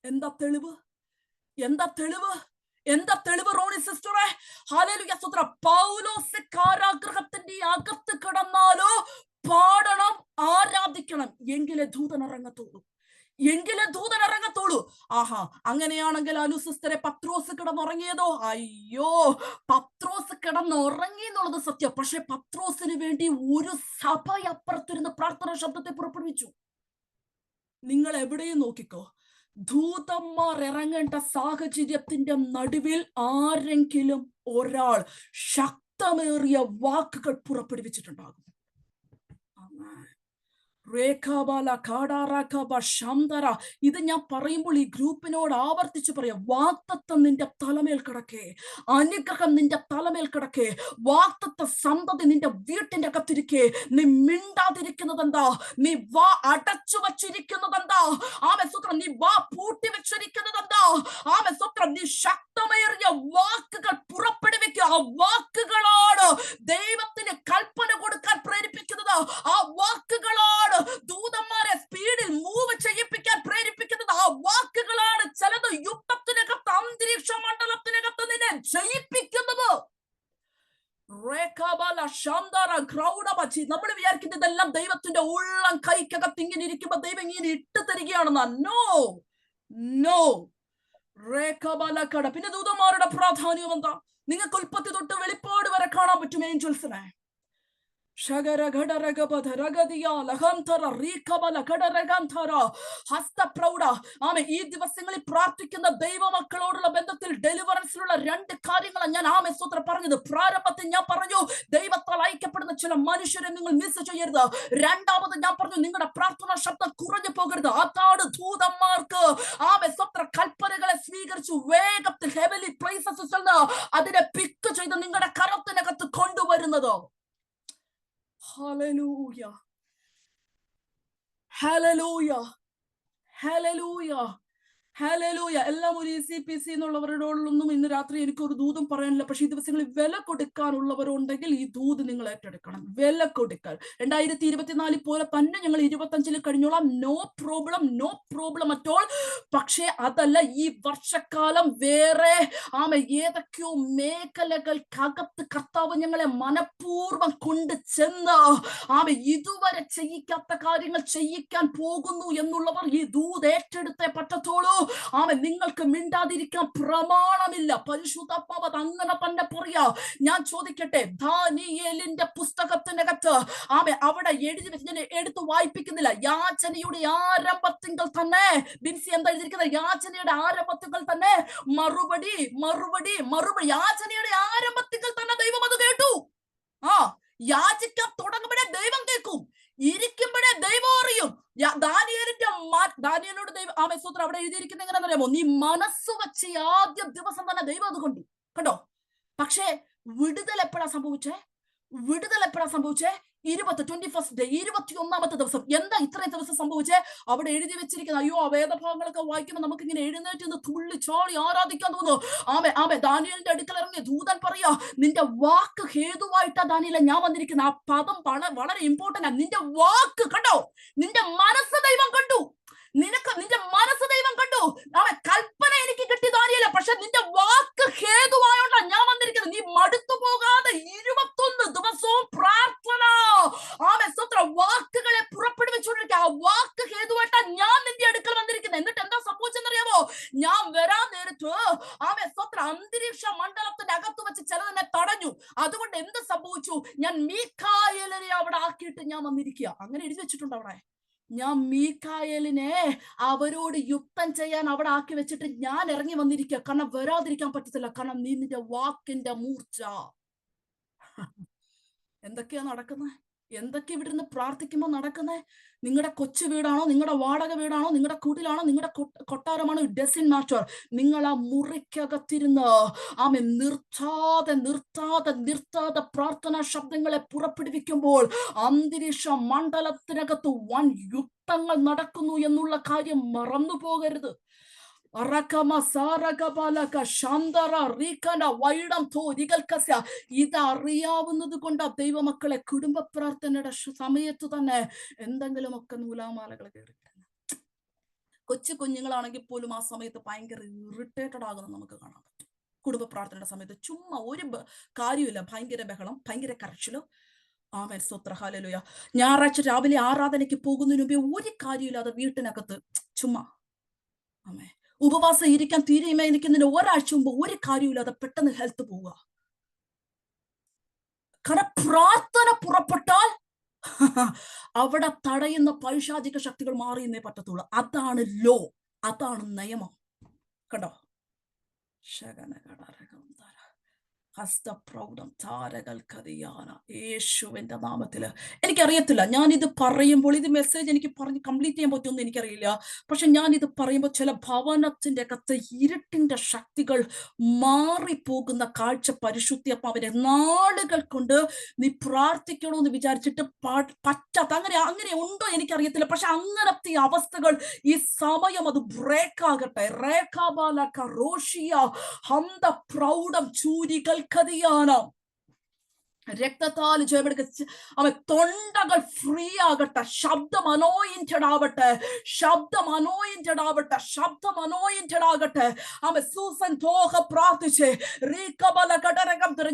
എന്താ തെളിവ്? എന്താ തെളിവ്? എന്താ തെളിവ് റോണി സിസ്റ്ററെ? ഹല്ലേലൂയ സ്തോത്രം. പൗലോസ് കാരാഗൃഹത്തിന്റെ അകത്ത് കിടന്നാലോ പാടണം, ആരാധിക്കണം, എങ്കിലേ ദൂതൻ ഇറങ്ങത്തുള്ളൂ, എങ്കിലേ ദൂതൻ ഇറങ്ങത്തുള്ളൂ. ആഹാ, അങ്ങനെയാണെങ്കിൽ അനുസിസ്റ്ററെ പത്രോസ് കിടന്നുറങ്ങിയതോ? അയ്യോ, പത്രോസ് കിടന്നുറങ്ങി എന്നുള്ളത് സത്യം. പക്ഷെ പത്രോസിന് വേണ്ടി ഒരു സഭ അപ്പുറത്തിരുന്ന് പ്രാർത്ഥനാ ശബ്ദത്തെ പുറപ്പെടുവിച്ചു. നിങ്ങൾ എവിടെയും നോക്കിക്കോ, ദൂതന്മാർ ഇറങ്ങേണ്ട സാഹചര്യത്തിന്റെ നടുവിൽ ആരെങ്കിലും ഒരാൾ ശക്തമേറിയ വാക്കുകൾ പുറപ്പെടുവിച്ചിട്ടുണ്ടാകും. ഇത് ഞാൻ പറയുമ്പോൾ ഈ ഗ്രൂപ്പിനോട് ആവർത്തിച്ച് പറയാം, വാഗ്ദത്തം നിന്റെ തലമേൽ കിടക്കേ, അനുഗ്രഹം നിന്റെ തലമേൽ കിടക്കേ, വാഗ്ദത്ത സന്തതി നിന്റെ വീട്ടിന്റെ അകത്തിരിക്കേ. നീ മിണ്ടാതിരിക്കുന്നത് എന്താ? നീ വാ അടച്ചു വച്ചിരിക്കുന്നത് എന്താ? ആമേസ്തോത്രം. നീ വാ പൂട്ടി വെച്ചിരിക്കുന്നത് എന്താ? ആമേസ്തോത്രം. നീ ശക്തമേറിയ വാക്കുകൾ പുറപ്പെടുവിക്കുക. ആ വാക്കുകളാണ് ദൈവത്തിന് കൽപ്പന കൊടുക്കാൻ പ്രേരിപ്പിക്കുന്നത്. ആ വാക്കുകളാണ് ദൂതന്മാരെ സ്പീഡിൽ മൂവ് ചെയ്യിപ്പിക്കാൻ പ്രേരിപ്പിക്കുന്നത്. ആ വാക്കുകളാണ് ചിലത് യുദ്ധത്തിനകത്ത്, അന്തരീക്ഷ മണ്ഡലത്തിനകത്ത് നിന്നെ ജയിപ്പിക്കുന്നത്. നമ്മൾ വിചാരിക്കുന്നത് ഇതെല്ലാം ദൈവത്തിന്റെ ഉള്ളം കൈക്കകത്ത് ഇങ്ങനെ ഇരിക്കുമ്പോ ദൈവം ഇങ്ങനെ ഇട്ട് തരികയാണെന്നാ. No no. പിന്നെ ദൂതന്മാരുടെ പ്രാധാന്യം എന്താ? നിങ്ങൾക്ക് ഉൽപ്പത്തി തൊട്ട് വെളിപ്പാട് വരെ കാണാൻ പറ്റും ഏഞ്ചൽസിനെ. ഈ ദിവസങ്ങളിൽ പ്രാർത്ഥിക്കുന്ന ദൈവമക്കളോടുള്ള ബന്ധത്തിൽ ഡെലിവറൻസിലുള്ള 2 കാര്യങ്ങളാണ് ഞാൻ ആമേസ്തോത്രം പറഞ്ഞത്. പ്രാരംഭത്തിൽ ഞാൻ പറഞ്ഞു ദൈവത്താൽ അയക്കപ്പെടുന്ന ചില മനുഷ്യരെ നിങ്ങൾ മിസ് ചെയ്യരുത്. രണ്ടാമത് ഞാൻ പറഞ്ഞു നിങ്ങളുടെ പ്രാർത്ഥനാ ശബ്ദം കുറഞ്ഞു പോകരുത്. അതാണ് ദൂതന്മാർക്ക് ആമേസ്തോത്ര കൽപ്പനകളെ സ്വീകരിച്ചു വേഗത്തിൽ ഹെവൻലി പ്ലേസസിൽ നിന്ന് അതിനെ പിക്ക് ചെയ്ത് നിങ്ങളുടെ കരത്തിനകത്ത് കൊണ്ടുവരുന്നത്. Hallelujah. Hallelujah. Hallelujah. ഹല്ലേലൂയ. എല്ലാം ഒരു ECPC എന്നുള്ളവരോടൊന്നും ഇന്ന് രാത്രി എനിക്കൊരു ദൂതും പറയാനില്ല. പക്ഷെ ഈ ദിവസങ്ങളിൽ വില കൊടുക്കാനുള്ളവരുണ്ടെങ്കിൽ ഈ ദൂത് നിങ്ങൾ ഏറ്റെടുക്കണം. വില കൊടുക്കാൻ 2024 പോലെ തന്നെ ഞങ്ങൾ 25 കഴിഞ്ഞോളാം. No problem, no problem at all. പക്ഷെ അതല്ല, ഈ വർഷക്കാലം വേറെ ഏതൊക്കെയോ മേഖലകൾക്കകത്ത് കർത്താവ് ഞങ്ങളെ മനഃപൂർവ്വം കൊണ്ട് ചെന്ന് ഇതുവരെ ചെയ്യിക്കാത്ത കാര്യങ്ങൾ ചെയ്യിക്കാൻ പോകുന്നു എന്നുള്ളവർ ഈ ദൂത് ഏറ്റെടുത്തേ പറ്റത്തോളൂ. നിങ്ങൾക്ക് മിണ്ടാതിരിക്കാൻ പ്രമാണമില്ല. പരിശുദ്ധാത്മാവ് അങ്ങനെ തന്നെ പറയാ. ഞാൻ ചോദിക്കട്ടെ, ദാനിയേലിന്റെ പുസ്തകത്തിനകത്ത് അവിടെ എഴുതി വെച്ച് ഞാൻ എടുത്ത് വായിപ്പിക്കുന്നില്ല. യാചനയുടെ ആരംഭത്തിങ്കൽ തന്നെ ബിൻസി എന്താ എഴുതിയിരിക്കുന്നത്? യാചനയുടെ ആരംഭത്തിങ്കൽ തന്നെ മറുപടി മറുപടി മറുപടി. യാചനയുടെ ആരംഭത്തിങ്കൽ തന്നെ ദൈവം അത് കേട്ടു. യാചിക്കാൻ തുടങ്ങുമ്പോഴേ ദൈവം കേൾക്കും, ഇരിക്കുമ്പോഴേ ദൈവം അറിയും. ദാനിയേലിനോട് ദൈവം ആമേസ്തോത്രം അവിടെ എഴുതിയിരിക്കുന്നത് എങ്ങനെയാണെന്നറിയാമോ? നീ മനസ്സ് വെച്ച് ആദ്യ ദിവസം തന്നെ ദൈവം അത് കൊണ്ടു കണ്ടോ. പക്ഷേ വിടുതൽ എപ്പോഴാ സംഭവിച്ചേ? വിടുതൽ എപ്പോഴാ സംഭവിച്ചേ? 21st ഡേ, 21ാമത്തെ ദിവസം. എന്താ ഇത്രയും ദിവസം സംഭവിച്ചേ? അവിടെ എഴുതി വെച്ചിരിക്കുന്നത്. അയ്യോ, ആ വേദഭാഗങ്ങളൊക്കെ വായിക്കുമ്പോൾ നമുക്ക് ഇങ്ങനെ എഴുന്നേറ്റ് നിന്ന് തുള്ളി ചോളി ആരാധിക്കാൻ തോന്നുന്നു. ദാനിയേലിന്റെ അടുക്കൽ ഇറങ്ങിയ ദൂതൻ പറയാ, നിന്റെ വാക്ക് ഹേതുവായിട്ടാ ദാനിയേലേ ഞാൻ വന്നിരിക്കുന്നത്. ആ പദം വളരെ ഇമ്പോർട്ടന്റ് ആണ്. നിന്റെ വാക്ക് കണ്ടോ, നിന്റെ മനസ്സ് ദൈവം കണ്ടു. നിന്റെ മനസ്സ് ദൈവം കണ്ടു. കൽപ്പന എനിക്ക് കിട്ടി ദാനിയേലേ, പക്ഷെ നിന്റെ വാക്ക് ഹേതുവായോണ്ടാ ഞാൻ വന്നിരിക്കുന്നത്. നീ മടുത്തു പോകാതെ 21 ദിവസവും പ്രാർത്ഥന വാക്കുകളെ പുറപ്പെടുവിച്ചുകൊണ്ടിരിക്കുക. ആ വാക്ക് ഹേതുവായിട്ടാ ഞാൻ നിന്റെ അടുക്കൽ വന്നിരിക്കുന്നത്. എന്നിട്ട് എന്താ സംഭവിച്ചെന്നറിയാമോ? ഞാൻ വരാൻ നേരത്ത് അന്തരീക്ഷ മണ്ഡലത്തിന്റെ അകത്ത് വെച്ച് ചിലതിനെ തടഞ്ഞു. അതുകൊണ്ട് എന്ത് സംഭവിച്ചു? ഞാൻ മീഖായേലിനെ അവിടെ ആക്കിയിട്ട് ഞാൻ വന്നിരിക്കുക. അങ്ങനെ എഴുതി വെച്ചിട്ടുണ്ട് അവിടെ. ഞാൻ മീഖായേലിനെ അവരോട് യുദ്ധം ചെയ്യാൻ അവിടെ ആക്കി വെച്ചിട്ട് ഞാൻ ഇറങ്ങി വന്നിരിക്കുക. കാരണം വരാതിരിക്കാൻ പറ്റത്തില്ല. കാരണം നീ നിന്റെ വാക്കിന്റെ മൂർച്ച. എന്താ എന്തൊക്കെയാ നടക്കുന്നത്? എന്തൊക്കെ ഇവിടെ നിന്ന് പ്രാർത്ഥിക്കുമ്പോൾ നടക്കുന്നത്? നിങ്ങളുടെ കൊച്ചു വീടാണോ, നിങ്ങളുടെ വാടക വീടാണോ, നിങ്ങളുടെ കുടിലാണോ, നിങ്ങളുടെ കൊട്ടാരമാണോ, ഡസൻ മാറ്റർ. നിങ്ങൾ ആ മുറിക്കകത്തിരുന്ന് ആമേ നിർത്താതെ പ്രാർത്ഥനാ ശബ്ദങ്ങളെ പുറപ്പെടുവിക്കുമ്പോൾ അന്തരീക്ഷ മണ്ഡലത്തിനകത്ത് വൻ യുദ്ധങ്ങൾ നടക്കുന്നു എന്നുള്ള കാര്യം മറന്നു പോകരുത്. ഇതറിയാവുന്നത് കൊണ്ട് ദൈവമക്കളെ, കുടുംബ പ്രാർത്ഥനയുടെ സമയത്ത് തന്നെ എന്തെങ്കിലുമൊക്കെ നൂലാമാലകൾ കയറിയിട്ടുണ്ട്. കൊച്ചു കുഞ്ഞുങ്ങളാണെങ്കിൽ പോലും ആ സമയത്ത് ഭയങ്കര ഇറിറ്റേറ്റഡ് ആകുന്നത് നമുക്ക് കാണാൻ പറ്റും. കുടുംബ പ്രാർത്ഥനയുടെ സമയത്ത് ചുമ്മാ ഒരു കാര്യമില്ല, ഭയങ്കര ബഹളം, ഭയങ്കര കരച്ചിലോ. ആമേൻ, സ്തോത്രം, ഹല്ലേലൂയ. ഞായറാഴ്ച രാവിലെ ആരാധനയ്ക്ക് പോകുന്നതിന് മുമ്പേ ഒരു കാര്യമില്ലാതെ വീട്ടിനകത്ത് ചുമ്മാ ആമേ ഉപവാസം ഇരിക്കാൻ തീരുമാനിക്കുന്നതിന് ഒരാഴ്ച മുമ്പ് ഒരു കാര്യമില്ലാതെ പെട്ടെന്ന് ഹെൽത്ത് പോവുക. കാരണം പ്രാർത്ഥന പുറപ്പെട്ടാൽ അവിടെ തടയുന്ന പൈശാചിക ശക്തികൾ മാറിയെന്നേ പറ്റത്തുള്ളൂ. അതാണ് ലോ, അതാണ് നിയമം. കണ്ടോ? യേശുവിന്റെ നാമത്തില്. എനിക്കറിയത്തില്ല, ഞാനിത് പറയുമ്പോൾ ഇത് മെസ്സേജ് എനിക്ക് പറഞ്ഞ് കംപ്ലീറ്റ് ചെയ്യാൻ പറ്റുമെന്ന് എനിക്കറിയില്ല. പക്ഷെ ഞാൻ ഇത് പറയുമ്പോൾ ചില ഭവനത്തിന്റെ അകത്ത് ഇരുട്ടിന്റെ ശക്തികൾ മാറിപ്പോകുന്ന കാഴ്ച പരിശുദ്ധാത്മാവിന്റെ നാളുകൾ കൊണ്ട് നീ പ്രാർത്ഥിക്കണമെന്ന് വിചാരിച്ചിട്ട് പറ്റാത്ത അങ്ങനെ ഉണ്ടോ എനിക്കറിയത്തില്ല. പക്ഷെ അങ്ങനത്തെ അവസ്ഥകൾ ഈ സമയം അത് ബ്രേക്ക് ആകട്ടെ. ഹന്ത പ്രൗഢം ചൂരികൾക്കതിയാനം രക്തത്താൽ ജയമെടുക്ക. അവൻ തൊണ്ടകൾ ഫ്രീ ആകട്ടെ. ശബ്ദം അനോയിന്റഡ് ആവട്ടെ. അവൻ സൂസൻ തോഹ പ്രാർത്ഥിച്ച്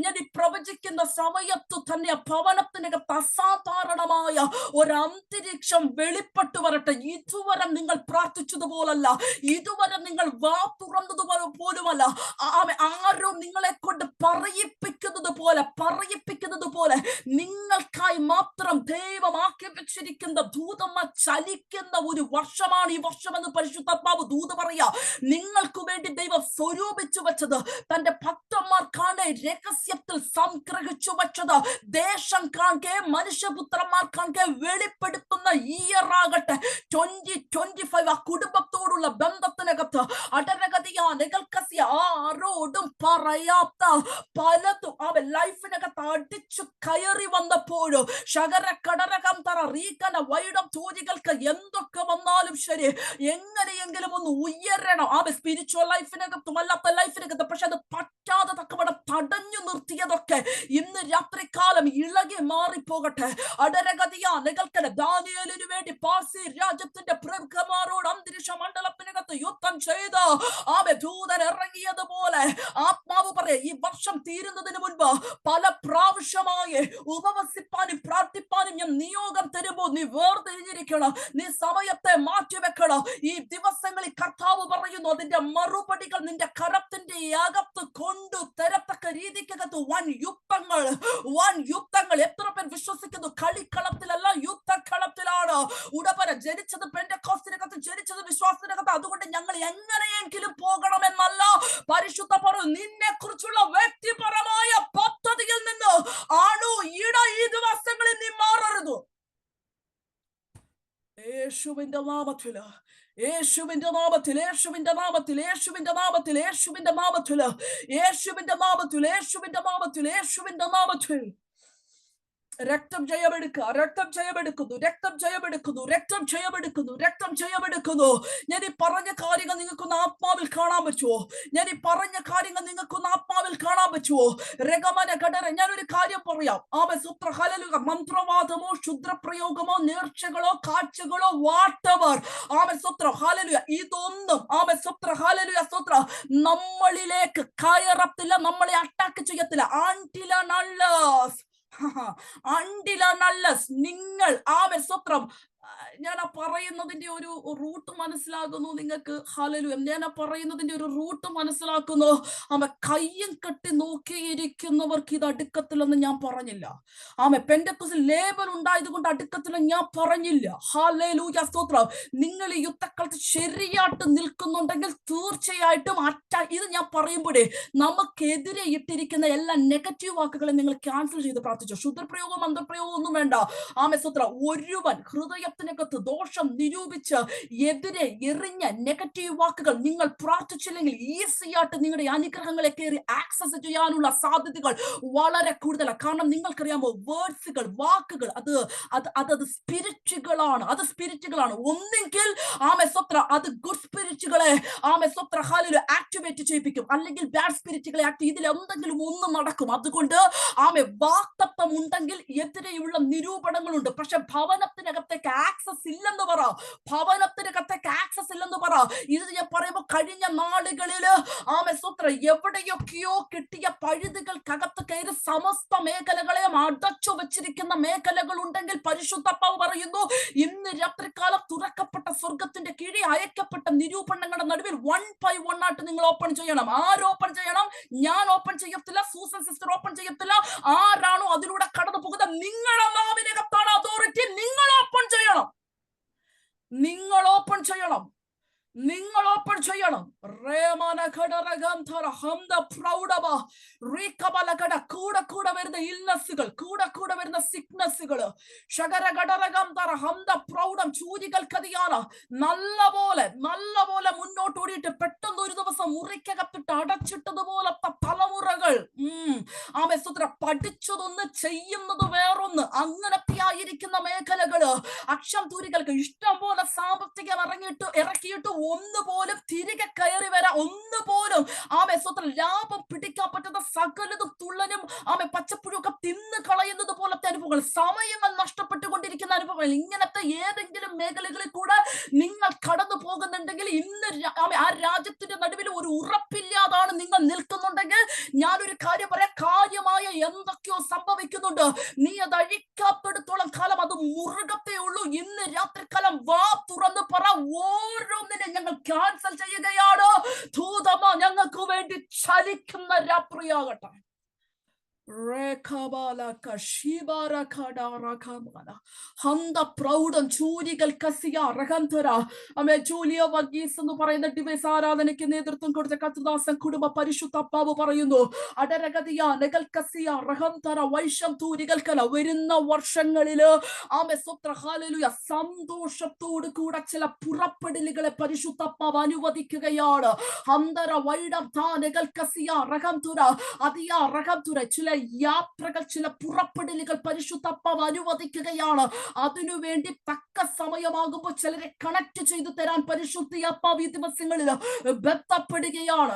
ഞാൻ ഈ പ്രവചിക്കുന്ന സമയത്തു തന്നെ ഭവനത്തിനകത്ത് അസാധാരണമായ ഒരു അന്തരീക്ഷം വെളിപ്പെട്ടു വരട്ടെ. ഇതുവരെ നിങ്ങൾ പ്രാർത്ഥിച്ചതുപോലല്ല, ഇതുവരെ നിങ്ങൾ വാ തുറന്നതുപോലെ പോലുമല്ല. ആരും നിങ്ങളെ കൊണ്ട് പറയിപ്പിക്കുന്നത് പോലെ നിങ്ങൾക്കായി മാത്രം ദൈവമാക്കി വെച്ചിരിക്കുന്ന ദൂതന്മാർ ചലിക്കുന്ന ഒരു വർഷമാണ് ഈ വർഷമെന്ന് പരിശുദ്ധാത്മാവ് ദൂത് പറയാ. നിങ്ങൾക്ക് വേണ്ടി ദൈവം സ്വരൂപിച്ചു വെച്ചത്, തന്റെ ഭക്തന്മാർക്കാണ് രഹസ്യത്തിൽ സംഗ്രഹിച്ചു വെച്ചത്, ദേശം കാണെ മനുഷ്യപുത്രന്മാർ കാണെ വെളിപ്പെടുത്തുന്ന ഇയറാകട്ടെ 2025. ആ കുടുംബത്തോടുള്ള ബന്ധത്തിനകത്ത് ആരോടും പറയാത്ത പലതും അവൻ ലൈഫിനകത്ത് അടിച്ചു കയറി വന്നപ്പോഴോ ശകരക്കടരകം തറ റീക്കന വൈഡം തോതികൾക്ക് എന്തൊക്കെ വന്നാലും ശരി, എങ്ങനെയെങ്കിലും ഒന്ന് ഉയരണം. ആ സ്പിരിച്വൽ ലൈഫിനകത്തും അല്ലാത്ത ലൈഫിനകത്ത്. പക്ഷെ അത് പറ്റാതെ തക്കവണ്ണം തടഞ്ഞു നിർത്തിയതൊക്കെ ഇന്ന് രാത്രികാലം ഇളകി മാറിപ്പോകട്ടെ. അടരഗതിയാകൾക്ക് ദാനിയേലിനു വേണ്ടി പാർസി രാജ്യത്തിന്റെ പ്രഭുക്കന്മാരോട് അന്തരീക്ഷ മണ്ഡലത്തിനകത്ത് യുദ്ധം ചെയ്ത് ദൂതൻ ഇറങ്ങിയതുപോലെ ആത്മാവ് പറയാ, ഈ വർഷം തീരുന്നതിന് മുൻപ് പല പ്രാവശ്യമായി ഉപവസിപ്പാനും പ്രാർത്ഥിപ്പാനും ഞാൻ നിയോഗം തരുമ്പോൾ നീ വേർതിരിഞ്ഞിരിക്കണം. നീ സമയത്തെ മാറ്റിവെക്കണം. ഈ ദിവസങ്ങളിൽ കർത്താവ് പറയുന്നു, അതിന്റെ മറുപടികൾ നിന്റെ കരത്തിന്റെ അകത്ത് കൊണ്ടു തരത്തക്ക രീതിക്കകത്ത് വൻ യുദ്ധങ്ങൾ. എത്ര പേർ വിശ്വസിക്കുന്നു? കളിക്കളത്തിലല്ല, യുദ്ധക്കളത്തിലാണ്. ഉടപര ജനിച്ചത് പെന്തക്കോസ്തിനകത്ത്, ജനിച്ചത് വിശ്വാസത്തിനകത്ത്. അതുകൊണ്ട് ഞങ്ങൾ എങ്ങനെയെങ്കിലും പോകണമെന്നല്ല. പരിശുദ്ധ പറഞ്ഞു, നിന്നെ കുറിച്ചുള്ള വ്യക്തിപരമായ പദ്ധതിയിൽ നിന്ന് ഈ ദിവസങ്ങളിൽ നീ മാറരുത്. യേശുവിന്റെ നാമത്തില്, യേശുവിന്റെ നാമത്തിൽ, യേശുവിന്റെ നാമത്തിൽ, യേശുവിന്റെ നാമത്തിൽ, യേശുവിന്റെ നാമത്തിൽ, യേശുവിന്റെ നാമത്തിൽ, യേശുവിന്റെ നാമത്തിൽ, യേശുവിന്റെ നാമത്തിൽ രക്തം ജയമെടുക്കുക. രക്തം ജയമെടുക്കുന്നു, രക്തം ജയമെടുക്കുന്നു, രക്തം ജയമെടുക്കുന്നു, രക്തം ജയമെടുക്കുന്നു. ഞാൻ ഈ പറഞ്ഞ കാര്യങ്ങൾ നിങ്ങൾക്കൊന്ന് ആത്മാവിൽ കാണാൻ പറ്റുമോ? ഞാൻ ഈ പറഞ്ഞ കാര്യങ്ങൾ നിങ്ങൾക്കൊന്ന് ആത്മാവിൽ കാണാൻ പറ്റുമോ? രഗമന ഘടന. ഞാനൊരു കാര്യം പറയാം. മന്ത്രവാദമോ ക്ഷുദ്രപ്രയോഗമോ നേർച്ചകളോ കാഴ്ചകളോ വാട്ടവർ ഇതൊന്നും നമ്മളിലേക്ക് കയറത്തില്ല, നമ്മളെ അറ്റാക്ക് ചെയ്യത്തില്ല. നിങ്ങൾ സ്വത്രം ഞാൻ ആ പറയുന്നതിന്റെ ഒരു റൂട്ട് മനസ്സിലാകുന്നു നിങ്ങൾക്ക്. ഹല്ലേലൂയ. ഞാൻ ആ പറയുന്നതിന്റെ ഒരു റൂട്ട് മനസ്സിലാക്കുന്നു. കയ്യും കെട്ടി നോക്കിയിരിക്കുന്നവർക്ക് ഇത് അടുക്കത്തില്ലെന്ന് ഞാൻ പറഞ്ഞില്ല. പെന്തക്കോസ്തിൽ ലേബൽ ഉണ്ടായത് കൊണ്ട് അടുക്കത്തില്ലെന്ന് ഞാൻ പറഞ്ഞില്ല. ഹല്ലേലൂയ, സ്തോത്രം. നിങ്ങൾ ഈ യുദ്ധക്കാലത്ത് ശരിയായിട്ട് നിൽക്കുന്നുണ്ടെങ്കിൽ തീർച്ചയായിട്ടും ഇത് ഞാൻ പറയുമ്പോഴേ നമുക്കെതിരെ ഇട്ടിരിക്കുന്ന എല്ലാ നെഗറ്റീവ് വാക്കുകളെ നിങ്ങൾ ക്യാൻസൽ ചെയ്ത് പ്രാർത്ഥിച്ചു. ശുദ്ധപ്രയോഗവും മന്ത്രപ്രയോഗവും ഒന്നും വേണ്ട. സ്തോത്രം. ഒരുവൻ ഹൃദയത്തിനകത്ത് ദോഷം നിരൂപിച്ച് എതിരെ എറിഞ്ഞ നെഗറ്റീവ് വാക്കുകൾ നിങ്ങൾ പ്രാർത്ഥിച്ചില്ലെങ്കിൽ ഈസിയായിട്ട് നിങ്ങളുടെ അനുഗ്രഹങ്ങളെ കയറി ആക്സസ് ചെയ്യാനുള്ള സാധ്യതകൾ വളരെ കൂടുതലാണ്. കാരണം നിങ്ങൾക്കറിയാമോ, വേർഡ്സുകൾ, വാക്കുകൾ അത് സ്പിരിറ്റുകളാണ്. അത് സ്പിരിറ്റുകളാണ്. ഒന്നെങ്കിൽ സ്തോത്രം അത് ഗുഡ് സ്പിരിറ്റുകളെ സ്തോത്രം ആക്ടിവേറ്റ് ചെയ്യിപ്പിക്കും, അല്ലെങ്കിൽ ബാഡ് സ്പിരിറ്റുകളെ ഇതിൽ എന്തെങ്കിലും ഒന്ന് നടക്കും. അതുകൊണ്ട് വാക്തത്വം ഉണ്ടെങ്കിൽ എതിരെയുള്ള നിരൂപണങ്ങളുണ്ട്. പക്ഷെ ഭവനത്തിനകത്തേക്ക് ആക്സസ് ഇല്ലെന്ന് പറ. ഭവനത്തിനകത്തേക്ക് ആക്സസ് ഇല്ലെന്ന് പറ. ഇത് ഞാൻ പറയുമ്പോൾ കഴിഞ്ഞ നാളുകളിൽ സ്തോത്രം എവിടെയൊക്കെയോ കിട്ടിയ പഴുതുകൾക്കകത്ത് കയറി സമസ്ത മേഖലകളെയും അടച്ചു വെച്ചിരിക്കുന്ന മേഖലകൾ ഉണ്ടെങ്കിൽ പരിശുദ്ധാത്മാവ് പറയുന്നു, ഇന്ന് രാത്രികാലം തുറക്കപ്പെട്ട സ്വർഗത്തിന്റെ കീഴിൽ അയക്കപ്പെട്ട നിരൂപണങ്ങളുടെ നടുവിൽ 1 by 1 ആയിട്ട് നിങ്ങൾ ഓപ്പൺ ചെയ്യണം. ആര് ഓപ്പൺ ചെയ്യണം? ഞാൻ ഓപ്പൺ ചെയ്യത്തില്ല, സൂസൻ സിസ്റ്റർ ഓപ്പൺ ചെയ്യത്തില്ല. ആരാണോ അതിലൂടെ കടന്നു പോകുന്നത്, നിങ്ങളുടെ നാവിനകത്താണ് അതോറിറ്റി. നിങ്ങൾ ഓപ്പൺ ചെയ്യണം. നിങ്ങൾ ഓപ്പൺ ചെയ്യണം. നിങ്ങൾ ഓപ്പൺ ചെയ്യണം. കൂടെ വരുന്ന ഇൽനസ്സുകൾ, കൂടെ വരുന്ന സിക്നസ്സുകൾ, ചൂരികൾക്കതിയാണ് നല്ലപോലെ മുന്നോട്ട് ഓടിയിട്ട് പെട്ടെന്ന് ഒരു ദിവസം മുറിക്കകത്തിട്ട് അടച്ചിട്ടതുപോലത്തെ തലമുറകൾ പഠിച്ചതൊന്ന് ചെയ്യുന്നത് വേറൊന്ന്, അങ്ങനത്തെ ആയിരിക്കുന്ന മേഖലകള്. അക്ഷം തൂരികൾക്ക് ഇഷ്ടം പോലെ സാമ്പത്തികം ഇറക്കിയിട്ട് ഒന്നുപോലും തിരികെ കയറി വരാൻ, ഒന്നുപോലും സ്വന്തം ലാഭം പിടിക്കാൻ പറ്റുന്ന സകലതും തുള്ളനും പച്ചപ്പുഴൊക്കെ തിന്ന് കളയുന്നത് പോലത്തെ അനുഭവങ്ങൾ, സമയങ്ങൾ നഷ്ടപ്പെട്ടുകൊണ്ടിരിക്കുന്ന അനുഭവങ്ങൾ, ഇങ്ങനത്തെ ഏതെങ്കിലും മേഖലകളിൽ കൂടെ നിങ്ങൾ കടന്നു പോകുന്നുണ്ടെങ്കിൽ, ഇന്ന് ആ രാജ്യത്തിന്റെ നടുവിൽ ഒരു ഉറപ്പില്ലാതാണ് നിങ്ങൾ നിൽക്കുന്നുണ്ടെങ്കിൽ, ഞാനൊരു കാര്യം പറയാം, കാര്യമായ എന്തൊക്കെയോ സംഭവിക്കുന്നുണ്ട്. നീ അത് അഴിക്കാപ്പെടുത്തോളം കാലം അത് മുറുകത്തേ ഉള്ളൂ. ഇന്ന് രാത്രികാലം വാ തുറന്ന് പറ, ഓരോന്നിനെ ഞങ്ങൾ ക്യാൻസൽ ചെയ്യുകയാണ്. ദൂതമ ഞങ്ങൾക്ക് വേണ്ടി ചലിക്കുന്ന രാത്രിയാകട്ടെ. ചൂരികൾ കസിയ റഹന്തര ജൂലിയ വർഗീസ് എന്ന് പറയുന്ന ഡിവൈസ് ആരാധനയ്ക്ക് നേതൃത്വം കൊടുത്ത കർത്തദാസൻ കുടുംബ പരിശുദ്ധാത്മാവ് പറയുന്നു, അടരഗതിയ നഗൽ കസിയ റഹന്തര വൈഷം തൂരികൾക്കല വരുന്ന വർഷങ്ങളില് സന്തോഷത്തോട് കൂടെ ചില പുറപ്പെടലുകളെ പരിശുദ്ധാത്മാവ് അനുവദിക്കുകയാണ്. അന്തര വൈഡബ്ധാനകൾ കസിയ റഹന്തര അതിയ റഹന്തര ചില യാത്രകൾ, ചില പുറപ്പെടലുകൾ പരിശുദ്ധാത്മാവ് അനുവദിക്കുകയാണ്. അതിനുവേണ്ടി തക്ക സമയമാകുമ്പോൾ ചിലരെ കണക്ട് ചെയ്തു തരാൻ പരിശുദ്ധാത്മാവ് ഈ ദിവസങ്ങളിൽ ബന്ധപ്പെടുകയാണ്.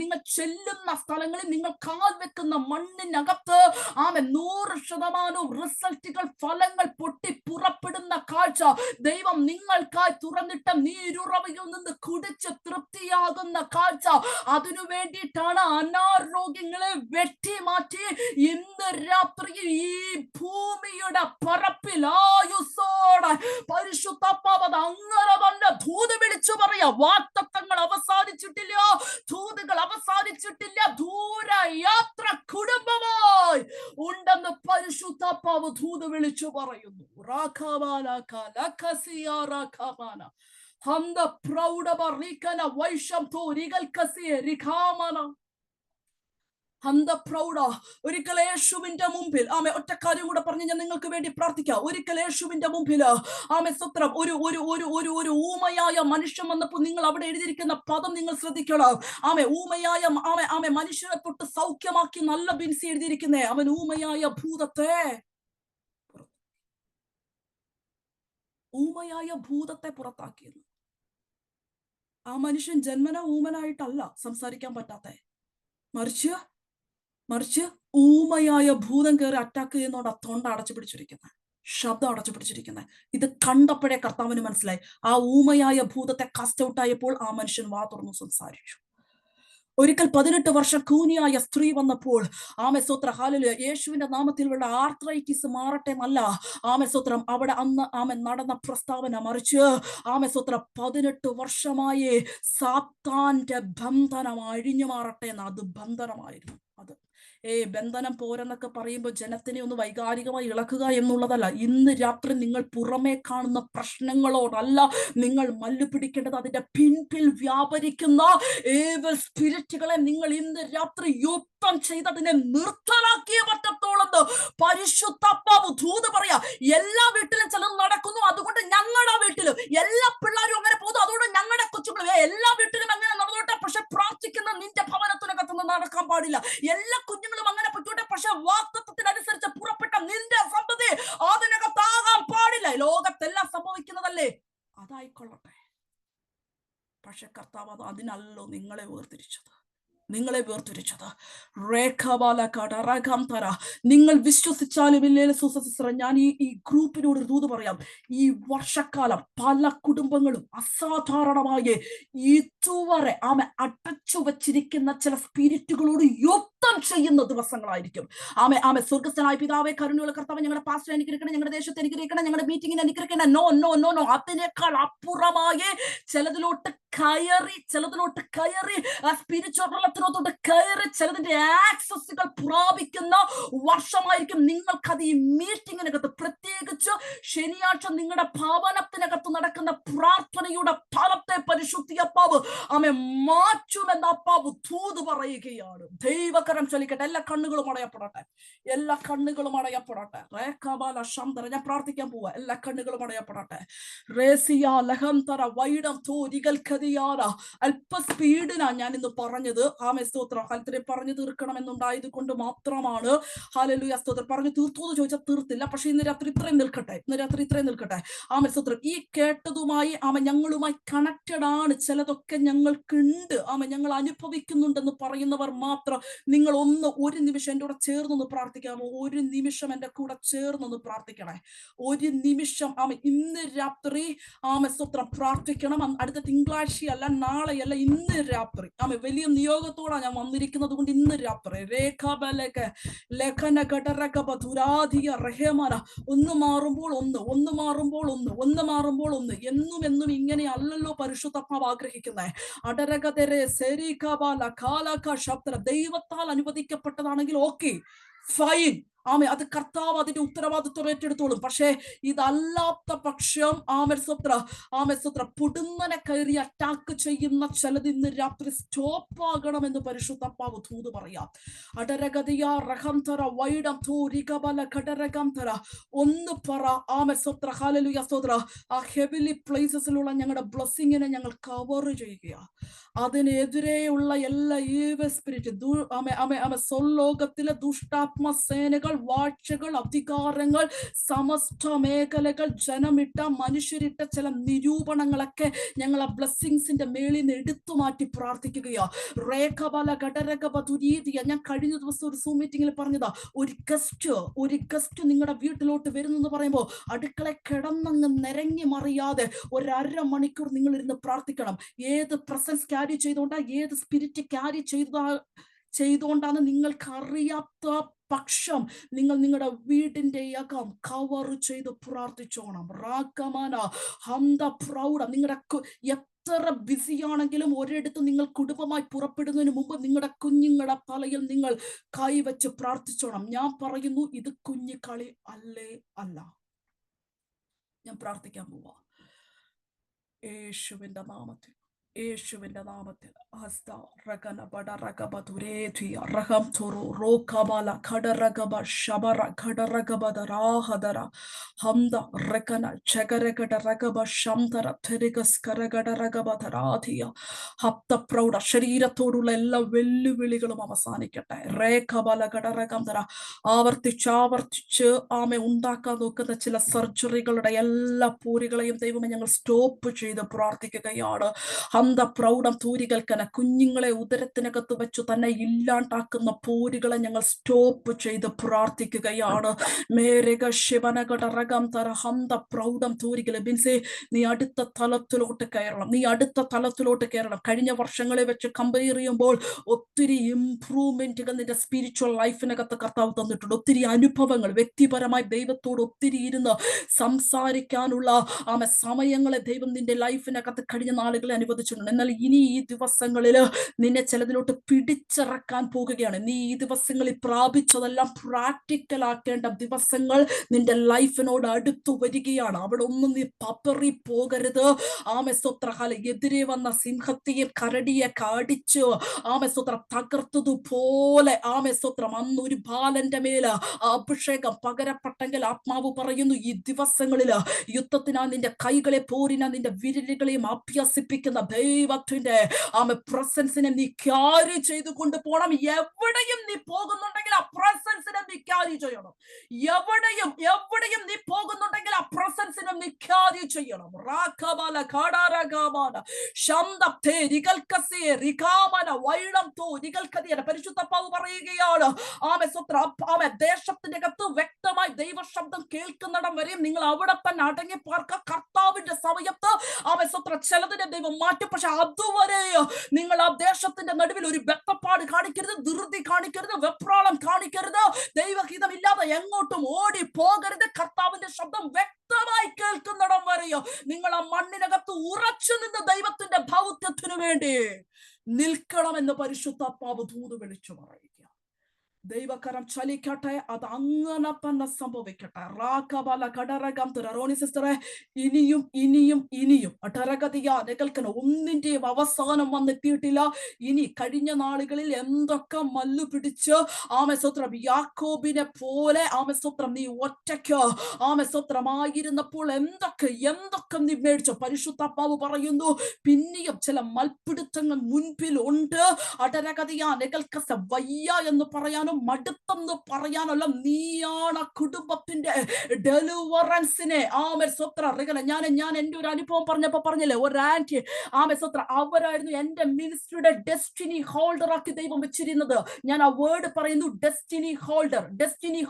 നിങ്ങൾ ചെല്ലുന്ന സ്ഥലങ്ങളിൽ, നിങ്ങൾ കാൽ വെക്കുന്ന മണ്ണിനകത്ത് 100% റിസൾട്ടുകൾ, ഫലങ്ങൾ പൊട്ടി പുറപ്പെടുന്ന കാഴ്ച ദൈവം നിങ്ങൾക്കായി തുറന്നിട്ട നീരുറവയിൽ നിന്ന് കുടിച്ച് തൃപ്തിയാകുന്ന കാഴ്ച. അതിനു വേണ്ടിയിട്ടാണ് അനാരോഗ്യങ്ങളെ വെട്ടിമാറ്റി ഇന്ന് രാത്രി ഈ ഭൂമിയുടെ പരപ്പിൽ ആയുസ്സോടെ പരിശുദ്ധാത്മാവ് അങ്ങനെ തന്നെ ദൂത് വിളിച്ചു പറയാ, വാഗ്ദത്തങ്ങൾ അവസാനിച്ചിട്ടില്ല, ദൂതുകൾ അവസാനിച്ചിട്ടില്ല, ദൂരയാത്ര കുടുംബമായി ഉണ്ടെന്ന് പരിശുദ്ധാത്മാവ് ദൂത് വിളിച്ചു പറയുന്നു. ഒരിക്കൽ യേശുവിന്റെ മുമ്പിൽ ഒറ്റ കാര്യം കൂടെ പറഞ്ഞ് ഞാൻ നിങ്ങൾക്ക് വേണ്ടി പ്രാർത്ഥിക്കാം. ഒരിക്കൽ യേശുവിന്റെ മുമ്പിൽ സ്വത്രം ഒരു ഊമയായ മനുഷ്യൻ വന്നപ്പോൾ നിങ്ങൾ അവിടെ എഴുതിയിരിക്കുന്ന പദം നിങ്ങൾ ശ്രദ്ധിക്കണം. ഊമയായ മനുഷ്യനെ തൊട്ട് സൗഖ്യമാക്കി നല്ല ബിൻസി എഴുതിയിരിക്കുന്നേ. അവൻ ഊമയായ ഭൂതത്തെ പുറത്താക്കിയെന്ന്. ആ മനുഷ്യൻ ജന്മന ഊമനായിട്ടല്ല സംസാരിക്കാൻ പറ്റാത്ത, മറിച്ച് ഊമയായ ഭൂതം കയറി അറ്റാക്ക് ചെയ്യുന്നോണ്ട് തൊണ്ട അടച്ചു പിടിച്ചിരിക്കുന്നത്, ശബ്ദം അടച്ചു പിടിച്ചിരിക്കുന്നത്. ഇത് കണ്ടപ്പോഴേ കർത്താവിന് മനസ്സിലായി. ആ ഊമയായ ഭൂതത്തെ കാസ്റ്റ് ഔട്ട് ആയപ്പോൾ ആ മനുഷ്യൻ വാ തുറന്നു സംസാരിച്ചു. ഒരിക്കൽ 18 വർഷം കൂനിയായ സ്ത്രീ വന്നപ്പോൾ സ്തോത്രം ഹല്ലേലൂയ യേശുവിന്റെ നാമത്തിലുള്ള ആർത്രൈറ്റിസ് മാറട്ടെ എന്നല്ല സ്തോത്രം അവിടെ അന്ന് നടന്ന പ്രസ്താവന, മറിച്ച് സ്തോത്രം 18 വർഷമായി സാത്താന്റെ ബന്ധനം അഴിഞ്ഞു മാറട്ടെ എന്ന്. അത് ബന്ധനമായിരുന്നു. അത് ബന്ധനം പോരെന്നൊക്കെ പറയുമ്പോൾ ജനത്തിനെ ഒന്ന് വൈകാരികമായി ഇളക്കുക എന്നുള്ളതല്ല. ഇന്ന് രാത്രി നിങ്ങൾ പുറമേ കാണുന്ന പ്രശ്നങ്ങളോടല്ല നിങ്ങൾ മല്ലു പിടിക്കേണ്ടത്. അതിന്റെ പിൻപിൽ വ്യാപരിക്കുന്ന സ്പിരിറ്റുകളെ നിങ്ങൾ ഇന്ന് രാത്രി യുദ്ധം ചെയ്തതിനെ നിർത്തലാക്കിയേ പറ്റത്തോളെന്ന് പരിശുദ്ധാത്മാവ് ദൂത് പറയാ. എല്ലാ വീട്ടിലും ചിലത് നടക്കുന്നു, അതുകൊണ്ട് ഞങ്ങളുടെ വീട്ടിലും എല്ലാ പിള്ളേരും അങ്ങനെ പോകുന്നു, അതുകൊണ്ട് ഞങ്ങളുടെ കൊച്ചുങ്ങളും എല്ലാ വീട്ടിലും അങ്ങനെ നടന്നോട്ടെ. പക്ഷെ പ്രാർത്ഥിക്കുന്ന നിന്റെ ഭവനത്തിനകത്തൊന്നും നടക്കാൻ പാടില്ല. എല്ലാ കുഞ്ഞുങ്ങളും അങ്ങനെ പൊയ്ക്കോട്ടെ, പക്ഷെ വാഗ്ദത്തത്തിനനുസരിച്ച് പുറപ്പെട്ട നിന്റെ സന്തതി അതിനകത്താകാൻ പാടില്ല. ലോകത്തെല്ലാം സംഭവിക്കുന്നതല്ലേ, അതായിക്കൊള്ളട്ടെ. പക്ഷെ കർത്താവ് അതിനല്ലോ നിങ്ങളെ വേർതിരിച്ചത്. നിങ്ങൾ വിശ്വസിച്ചാലും ഇല്ലേലും സുസസിസ്റ്റർ, ഞാൻ ഈ ഗ്രൂപ്പിനോട് ഒരു ദൂത് പറയാം. ഈ വർഷക്കാലം പല കുടുംബങ്ങളും അസാധാരണമായി ഇതുവരെ അടച്ചു വച്ചിരിക്കുന്ന ചില സ്പിരിറ്റുകളോട് യുദ്ധം ചെയ്യുന്ന ദിവസങ്ങളായിരിക്കും. സ്വർഗസ്ഥനായ പിതാവേ, കരുണയുള്ള കർത്താവ്, ഞങ്ങളുടെ പാസ്റ്റർ അനുഗ്രഹിക്കണം, ഞങ്ങളുടെ ദേശത്തെ അനുഗ്രഹിക്കണം, ഞങ്ങളുടെ മീറ്റിംഗിനെ അനുഗ്രഹിക്കണം. നോ നോ നോ നോ അതിനേക്കാൾ അപ്പുറമായി ചിലതിലോട്ട് കയറി സ്പിരിച്വൽ കയറി ചിലതിന്റെ ആക്സസുകൾ പ്രാപിക്കുന്ന വർഷമായിരിക്കും നിങ്ങൾക്കത്. ഈ മീറ്റിങ്ങിനകത്ത് പ്രത്യേകിച്ച് ശനിയാഴ്ച നിങ്ങളുടെ ഭവനത്തിനകത്ത് നടക്കുന്ന പ്രാർത്ഥനയുടെ ഫലത്തെ പരിശുദ്ധിയപ്പാവ് മാറ്റുമെന്ന് അപ്പാവ് ദൂത് പറയുകയാണ്. ദൈവകരം ചൊല്ലിക്കട്ടെ. എല്ലാ കണ്ണുകളും അടയപ്പെടട്ടെ, എല്ലാ കണ്ണുകളും അടയപ്പെടട്ടെ. ഞാൻ പ്രാർത്ഥിക്കാൻ പോവാ. എല്ലാ കണ്ണുകളും അടയപ്പെടട്ടെ. അല്പ സ്പീഡിനാ ഞാൻ ഇന്ന് പറഞ്ഞത്. സ്തോത്രം ഹല്ലേലൂയ പറഞ്ഞു തീർക്കണമെന്നുണ്ടായത് കൊണ്ട് മാത്രമാണ്. ഹല്ലേലൂയ സ്തോത്രം. പറഞ്ഞു തീർത്തു എന്ന് ചോദിച്ചാൽ തീർത്തില്ല, പക്ഷെ ഇന്ന് രാത്രി ഇത്രയും നിൽക്കട്ടെ. സ്തോത്രം. ഈ കേട്ടതുമായി ഞങ്ങളുമായി കണക്റ്റഡ് ആണ്. ചിലതൊക്കെ ഞങ്ങൾക്കുണ്ട്, ഞങ്ങൾ അനുഭവിക്കുന്നുണ്ടെന്ന് പറയുന്നവർ മാത്രം നിങ്ങൾ ഒരു നിമിഷം എൻ്റെ കൂടെ ചേർന്നൊന്ന് പ്രാർത്ഥിക്കാമോ? ഒരു നിമിഷം എൻ്റെ കൂടെ ചേർന്നൊന്ന് പ്രാർത്ഥിക്കണേ. ഒരു നിമിഷം ഇന്ന് രാത്രി സ്തോത്രം പ്രാർത്ഥിക്കണം. അടുത്ത തിങ്കളാഴ്ചയല്ല, നാളെയല്ല, ഇന്ന് രാത്രി വലിയ നിയോഗത്തോടാണ് ഞാൻ വന്നിരിക്കുന്നത്. കൊണ്ട് ഇന്ന് രാത്രി ഒന്ന് മാറുമ്പോൾ ഒന്ന് എന്നും ഇങ്ങനെ അല്ലല്ലോ പരിശുദ്ധാത്മാവ് ആഗ്രഹിക്കുന്നത്. ദൈവത്താൽ അനുവദിക്കപ്പെട്ടതാണെങ്കിൽ ഓക്കെ, ഫൈൻ. അത് കർത്താവ് അതിന്റെ ഉത്തരവാദിത്വം ഏറ്റെടുത്തോളും. പക്ഷേ ഇതല്ലാത്ത പക്ഷം പുടുന്നനെ കയറി അറ്റാക്ക് ചെയ്യുന്ന ചിലത് ഇന്ന് രാത്രി സ്റ്റോപ്പ് ആകണമെന്ന് പരിശുദ്ധാത്മാവ് ദൂത് പറയാം. ഒന്ന് പറ ഹല്ലേലൂയ സ്തോത്ര. ആ ഹെവിലി പ്ലേസസിലുള്ള ഞങ്ങളുടെ ബ്ലെസ്സിങ്ങിനെ ഞങ്ങൾ കവർ ചെയ്യുക. അതിനെതിരെയുള്ള എല്ലാ ഈവിൾ സ്പിരിറ്റ് സ്വർലോകത്തിലെ ദുഷ്ടാത്മ സേനകൾ, വാഴ്ചകൾ, അധികാരങ്ങൾ, സമസ്ത മേഖലകൾ, ജനമിട്ട മനുഷ്യരിട്ട ചില നിരൂപണങ്ങളൊക്കെ ഞങ്ങൾ ആ ബ്ലെസ്സിങ്സിന്റെ മേളിൽ നിന്ന് എടുത്തു മാറ്റി പ്രാർത്ഥിക്കുകയാ. ഞാൻ കഴിഞ്ഞ ദിവസം ഒരു സൂം മീറ്റിംഗിൽ പറഞ്ഞതാ, ഒരു ഗസ്റ്റ് നിങ്ങളുടെ വീട്ടിലോട്ട് വരുന്നെന്ന് പറയുമ്പോൾ അടുക്കള കിടന്നങ്ങ് നിരങ്ങി മറിയാതെ ഒരു അരമണിക്കൂർ നിങ്ങൾ ഇരുന്ന് പ്രാർത്ഥിക്കണം. ഏത് പ്രസൻസ് ക്യാരി ചെയ്തുകൊണ്ടാ, ഏത് സ്പിരിറ്റ് ക്യാരി ചെയ്തുകൊണ്ടാണ് നിങ്ങൾക്ക് അറിയാത്ത പക്ഷം നിങ്ങൾ നിങ്ങളുടെ വീടിന്റെ അകം കവർ ചെയ്ത് പ്രാർത്ഥിച്ചോണം. നിങ്ങളുടെ എത്ര ബിസിയാണെങ്കിലും ഒരിടത്ത് നിങ്ങൾ കുടുംബമായി പുറപ്പെടുന്നതിന് മുമ്പ് നിങ്ങളുടെ കുഞ്ഞുങ്ങളുടെ തലയിൽ നിങ്ങൾ കൈവച്ച് പ്രാർത്ഥിച്ചോണം. ഞാൻ പറയുന്നു, ഇത് കുഞ്ഞു കളി അല്ല. ഞാൻ പ്രാർത്ഥിക്കാൻ പോവാ. യേശുവിന്റെ നാമത്തിൽ ശരീരത്തോടുള്ള എല്ലാ വെല്ലുവിളികളും അവസാനിക്കട്ടെ. ആവർത്തിച്ച് ഉണ്ടാക്കാൻ നോക്കുന്ന ചില സർജറികളുടെ എല്ലാ പൂരികളെയും ദൈവമേ ഞങ്ങൾ സ്റ്റോപ്പ് ചെയ്ത് പ്രാർത്ഥിക്കുകയാണ്. ശാന്ത പ്രൗഢം തൂരികൽക്കന കുഞ്ഞുങ്ങളെ ഉദരത്തിനകത്ത് വെച്ചു തന്നെ ഇല്ലാണ്ടാക്കുന്ന പോരുകളെ ഞങ്ങൾ സ്റ്റോപ്പ് ചെയ്ത് പ്രാർത്ഥിക്കുകയാണ്. മേരക ശിവനകടറകം തരഹന്ത പ്രൗഢം തൂരികളെ ബിൻസേ നീ അടുത്ത തലത്തിലോട്ട് കയറണം, നീ അടുത്ത തലത്തിലോട്ട് കയറണം. കഴിഞ്ഞ വർഷങ്ങളെ വെച്ച് കമ്പയർ ചെയ്യുമ്പോൾ ഒത്തിരി ഇംപ്രൂവ്മെന്റുകൾ നിന്റെ സ്പിരിച്വൽ ലൈഫിനകത്ത് കർത്താവ് തന്നിട്ടുണ്ട്. ഒത്തിരി അനുഭവങ്ങൾ വ്യക്തിപരമായി ദൈവത്തോട് ഒത്തിരി ഇരുന്ന് സംസാരിക്കാനുള്ള സമയങ്ങളെ ദൈവം നിന്റെ ലൈഫിനകത്ത് കഴിഞ്ഞ നാളുകളെ അനുവദിച്ചിട്ടുണ്ട്. എന്നാൽ ഇനി ഈ ദിവസങ്ങളിൽ നിന്നെ ചിലതിലോട്ട് പിടിച്ചിറക്കാൻ പോകുകയാണ്. നീ ഈ ദിവസങ്ങളിൽ പ്രാപിച്ചതെല്ലാം പ്രാക്ടിക്കൽ ആക്കേണ്ട ദിവസങ്ങൾ നിന്റെ ലൈഫിനോട് അടുത്തു വരികയാണ്. അവിടെ ഒന്നും നീ പതറി പോകരുത്. സ്വത്രഹാല എതിരെ വന്ന സിംഹത്തെയും കരടിയെ കാടിച്ച് സ്വത്രം തകർത്തതുപോലെ സ്വത്രം അന്ന് ഒരു ബാലന്റെ മേല് അഭിഷേകം പകരപ്പെട്ടെങ്കിൽ ആത്മാവ് പറയുന്നു ഈ ദിവസങ്ങളിൽ യുദ്ധത്തിനാ നിന്റെ കൈകളെ പോരിനാ നിന്റെ വിരലുകളെയും അഭ്യസിപ്പിക്കുന്ന ദൈവത്തിന്റെ പ്രസൻസിനെ നീ ക്യാരി ചെയ്ത് കൊണ്ടുപോകണം. എവിടെയും നീ പോകുന്നുണ്ടെങ്കിൽ ആ പ്രസൻസിനെ നീ ക്യാരി ചെയ്യണം. എവിടെയും നീ പോകുന്നുണ്ടെങ്കിൽ ആ പ്രസൻസിനെ നീ ക്യാരി ചെയ്യണം. റാഖബല ഖാഡാരഗാമന ശംദപ്തേ റികൽകസേ റികാമന വൈളം തോ റികൽകദിയ പരിശുദ്ധ പൗൽ പറയുകയാണ് ദേശത്തിന്റെ അകത്ത് വ്യക്തമായി ദൈവ ശബ്ദം കേൾക്കുന്നിടം വരെയും നിങ്ങൾ അവിടെ തന്നെ അടങ്ങി പാർക്കുക. കർത്താവിന്റെ സമയത്ത് ചിലതിനെ ദൈവം മാറ്റും. പക്ഷെ അതുവരെ നിങ്ങൾ ആ ദേശത്തിന്റെ നടുവിൽ ഒരു ബെത്തപ്പാട് കാണിക്കരുത്, ധൃതി കാണിക്കരുത്, വെപ്രാളം കാണിക്കരുത്. ദൈവഹിതമില്ലാതെ എങ്ങോട്ടും ഓടി പോകരുത്. കർത്താവിന്റെ ശബ്ദം വ്യക്തമായി കേൾക്കുന്നിടം വരെയോ നിങ്ങൾ ആ മണ്ണിനകത്ത് ഉറച്ചു നിന്ന് ദൈവത്തിന്റെ ദൗത്യത്തിനു വേണ്ടി നിൽക്കണമെന്ന് പരിശുദ്ധാത്മാവ് ദൂത് വിളിച്ചു പറയുക. ദൈവകരം ചലിക്കട്ടെ, അത് അങ്ങനെ തന്നെ സംഭവിക്കട്ടെ. റാഖബല ഘടരകം റോണി സിസ്റ്ററെ, ഇനിയും അടരഗതിയ നികൽക്കണം. ഒന്നിന്റെയും അവസാനം വന്നെത്തിയിട്ടില്ല. ഇനി കഴിഞ്ഞ നാളുകളിൽ എന്തൊക്കെ മല്ലു പിടിച്ച് സ്വത്രം യാക്കോബിനെ പോലെ സ്വത്രം നീ ഒറ്റയ്ക്ക് സ്വത്രമായിരുന്നപ്പോൾ എന്തൊക്കെ നീ മേടിച്ചു. പരിശുദ്ധാത്മാവ് പറയുന്നു പിന്നെയും ചില മൽപിടുത്തങ്ങൾ മുൻപിൽ ഉണ്ട്. അടരഗതിയ നികൽക്കസ വയ്യ എന്ന് പറയാനും മടുത്തെന്ന് പറയാനല്ല, നീയാണ് കുടുംബത്തിന്റെ ഡെലിവറൻസിനെ ഞാൻ എന്റെ ഒരു അനുഭവം പറഞ്ഞപ്പോ പറഞ്ഞില്ലേ, ഒരു ആന്റി അവരായിരുന്നു എന്റെ മിനിസ്ട്രിയുടെ ഡെസ്റ്റിനി ഹോൾഡർ ആക്കി ദൈവം വെച്ചിരുന്നത്. ഞാൻ ആ വേർഡ് പറയുന്നു, ഡെസ്റ്റിനി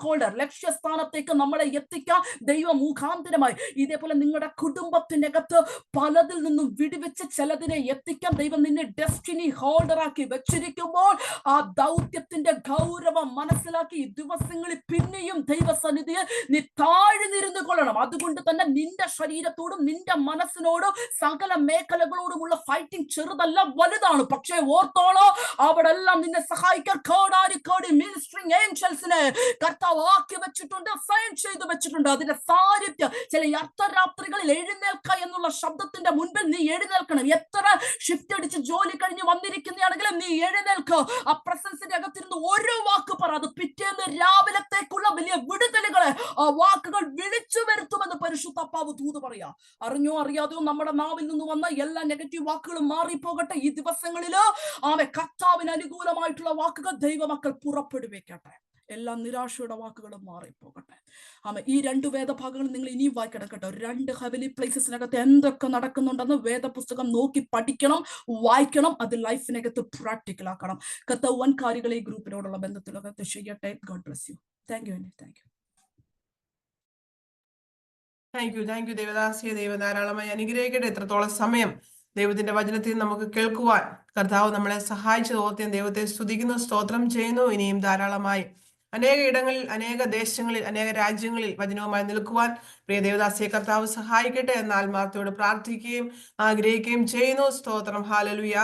ഹോൾഡർ. ലക്ഷ്യസ്ഥാനത്തേക്ക് നമ്മളെ എത്തിക്കാൻ ദൈവ മുഖാന്തരമായി ഇതേപോലെ നിങ്ങളുടെ കുടുംബത്തിന്റെ അകത്ത് പലതിൽ നിന്നും വിടുവിച്ച് ചിലതിനെ എത്തിക്കാൻ ദൈവം നിന്നെ ഡെസ്റ്റിനി ഹോൾഡർ ആക്കി വെച്ചിരിക്കുമ്പോൾ ആ ദൗത്യത്തിന്റെ ഗൗരവം മനസ്സിലാക്കി ഈ ദിവസങ്ങളിൽ പിന്നെയും ദൈവസന്നിധിയെ നീ താഴ്ന്നിരുന്നു കൊള്ളണം. അതുകൊണ്ട് തന്നെ നിന്റെ ശരീരത്തോടും നിന്റെ മനസ്സിനോടും സകല മേഖലകളോടുമുള്ള ഫൈറ്റിംഗ് ചെറുതല്ല, വലുതാണ്. പക്ഷേ ഓർത്തോളോ, അവിടെ എല്ലാം നിന്നെ സഹായിക്കാൻ കോടാരി മിനിസ്ട്രിങ് ഏഞ്ചൽസിനെ കർത്താവ് ആക്കി വെച്ചിട്ടുണ്ട്, സൈൻ ചെയ്ത് വെച്ചിട്ടുണ്ട്. അതിന്റെ സാന്നിധ്യം ചില അർദ്ധരാത്രികളിൽ എഴുന്നേൽക്ക എന്നുള്ള ശബ്ദത്തിന്റെ മുൻപിൽ നീ എഴുന്നേൽക്കണം. എത്ര ഷിഫ്റ്റ് അടിച്ച് ജോലി കഴിഞ്ഞ് വന്നിരിക്കുന്നതാണെങ്കിലും നീ എഴുന്നേൽക്കുക. ആ പ്രസൻസിന്റെ അകത്തിരുന്ന് ഒരു വാക്ക് പറ, അത് പിറ്റേന്ന് രാവിലത്തേക്കുള്ള വലിയ വിടുതലുകളെ ആ വാക്കുകൾ വിളിച്ചു വരുത്തുമെന്ന് പരിശുദ്ധാത്മാവ് ദൂത് പറയാ. അറിഞ്ഞോ അറിയാതെയോ നമ്മുടെ നാവിൽ നിന്ന് വന്ന എല്ലാ നെഗറ്റീവ് വാക്കുകളും മാറിപ്പോകട്ടെ. ഈ ദിവസങ്ങളില് കർത്താവിന് അനുകൂലമായിട്ടുള്ള വാക്കുകൾ ദൈവമക്കൾ പുറപ്പെടുവിക്കട്ടെ. എല്ലാ നിരാശയുടെ വാക്കുകളും മാറിപ്പോകട്ടെ. ഈ 2 വേദഭാഗങ്ങൾ നിങ്ങൾ ഇനിയും വായിക്കണം കേട്ടോ. 2 ഹെവലി പ്ലേസസിനകത്ത് എന്തൊക്കെ നടക്കുന്നുണ്ടെന്ന് വേദപുസ്തകം നോക്കി പഠിക്കണം, വായിക്കണം. അത് ലൈഫിനകത്ത് പ്രാക്ടിക്കൽ ആക്കണം. കർത്താവ് വൻ കാര്യങ്ങൾ ഈ ഗ്രൂപ്പിനോടുള്ള ബന്ധത്തിലൊക്കെ ചെയ്യട്ടെ. God bless you. Thank you. Thank you ദേവദാസിയെ ദൈവം ധാരാളമായി അനുഗ്രഹിക്കട്ടെ. എത്രത്തോളം സമയം ദൈവത്തിന്റെ വചനത്തിൽ നമുക്ക് കേൾക്കുവാൻ കർത്താവ് നമ്മളെ സഹായിച്ചത് ഓർത്ത് ദൈവത്തെ സ്തുതിക്കുന്നു, സ്തോത്രം ചെയ്യുന്നു. ഇനിയും ധാരാളമായി അനേക ഇടങ്ങളിൽ, അനേക ദേശങ്ങളിൽ, അനേക രാജ്യങ്ങളിൽ വചനവുമായി നിൽക്കുവാൻ പ്രിയ ദേവദാസിയെ കർത്താവ് സഹായിക്കട്ടെ എന്ന് ആത്മാർത്ഥയോട് പ്രാർത്ഥിക്കുകയും ആഗ്രഹിക്കുകയും ചെയ്യുന്നു. സ്തോത്രം. ഹല്ലേലൂയ.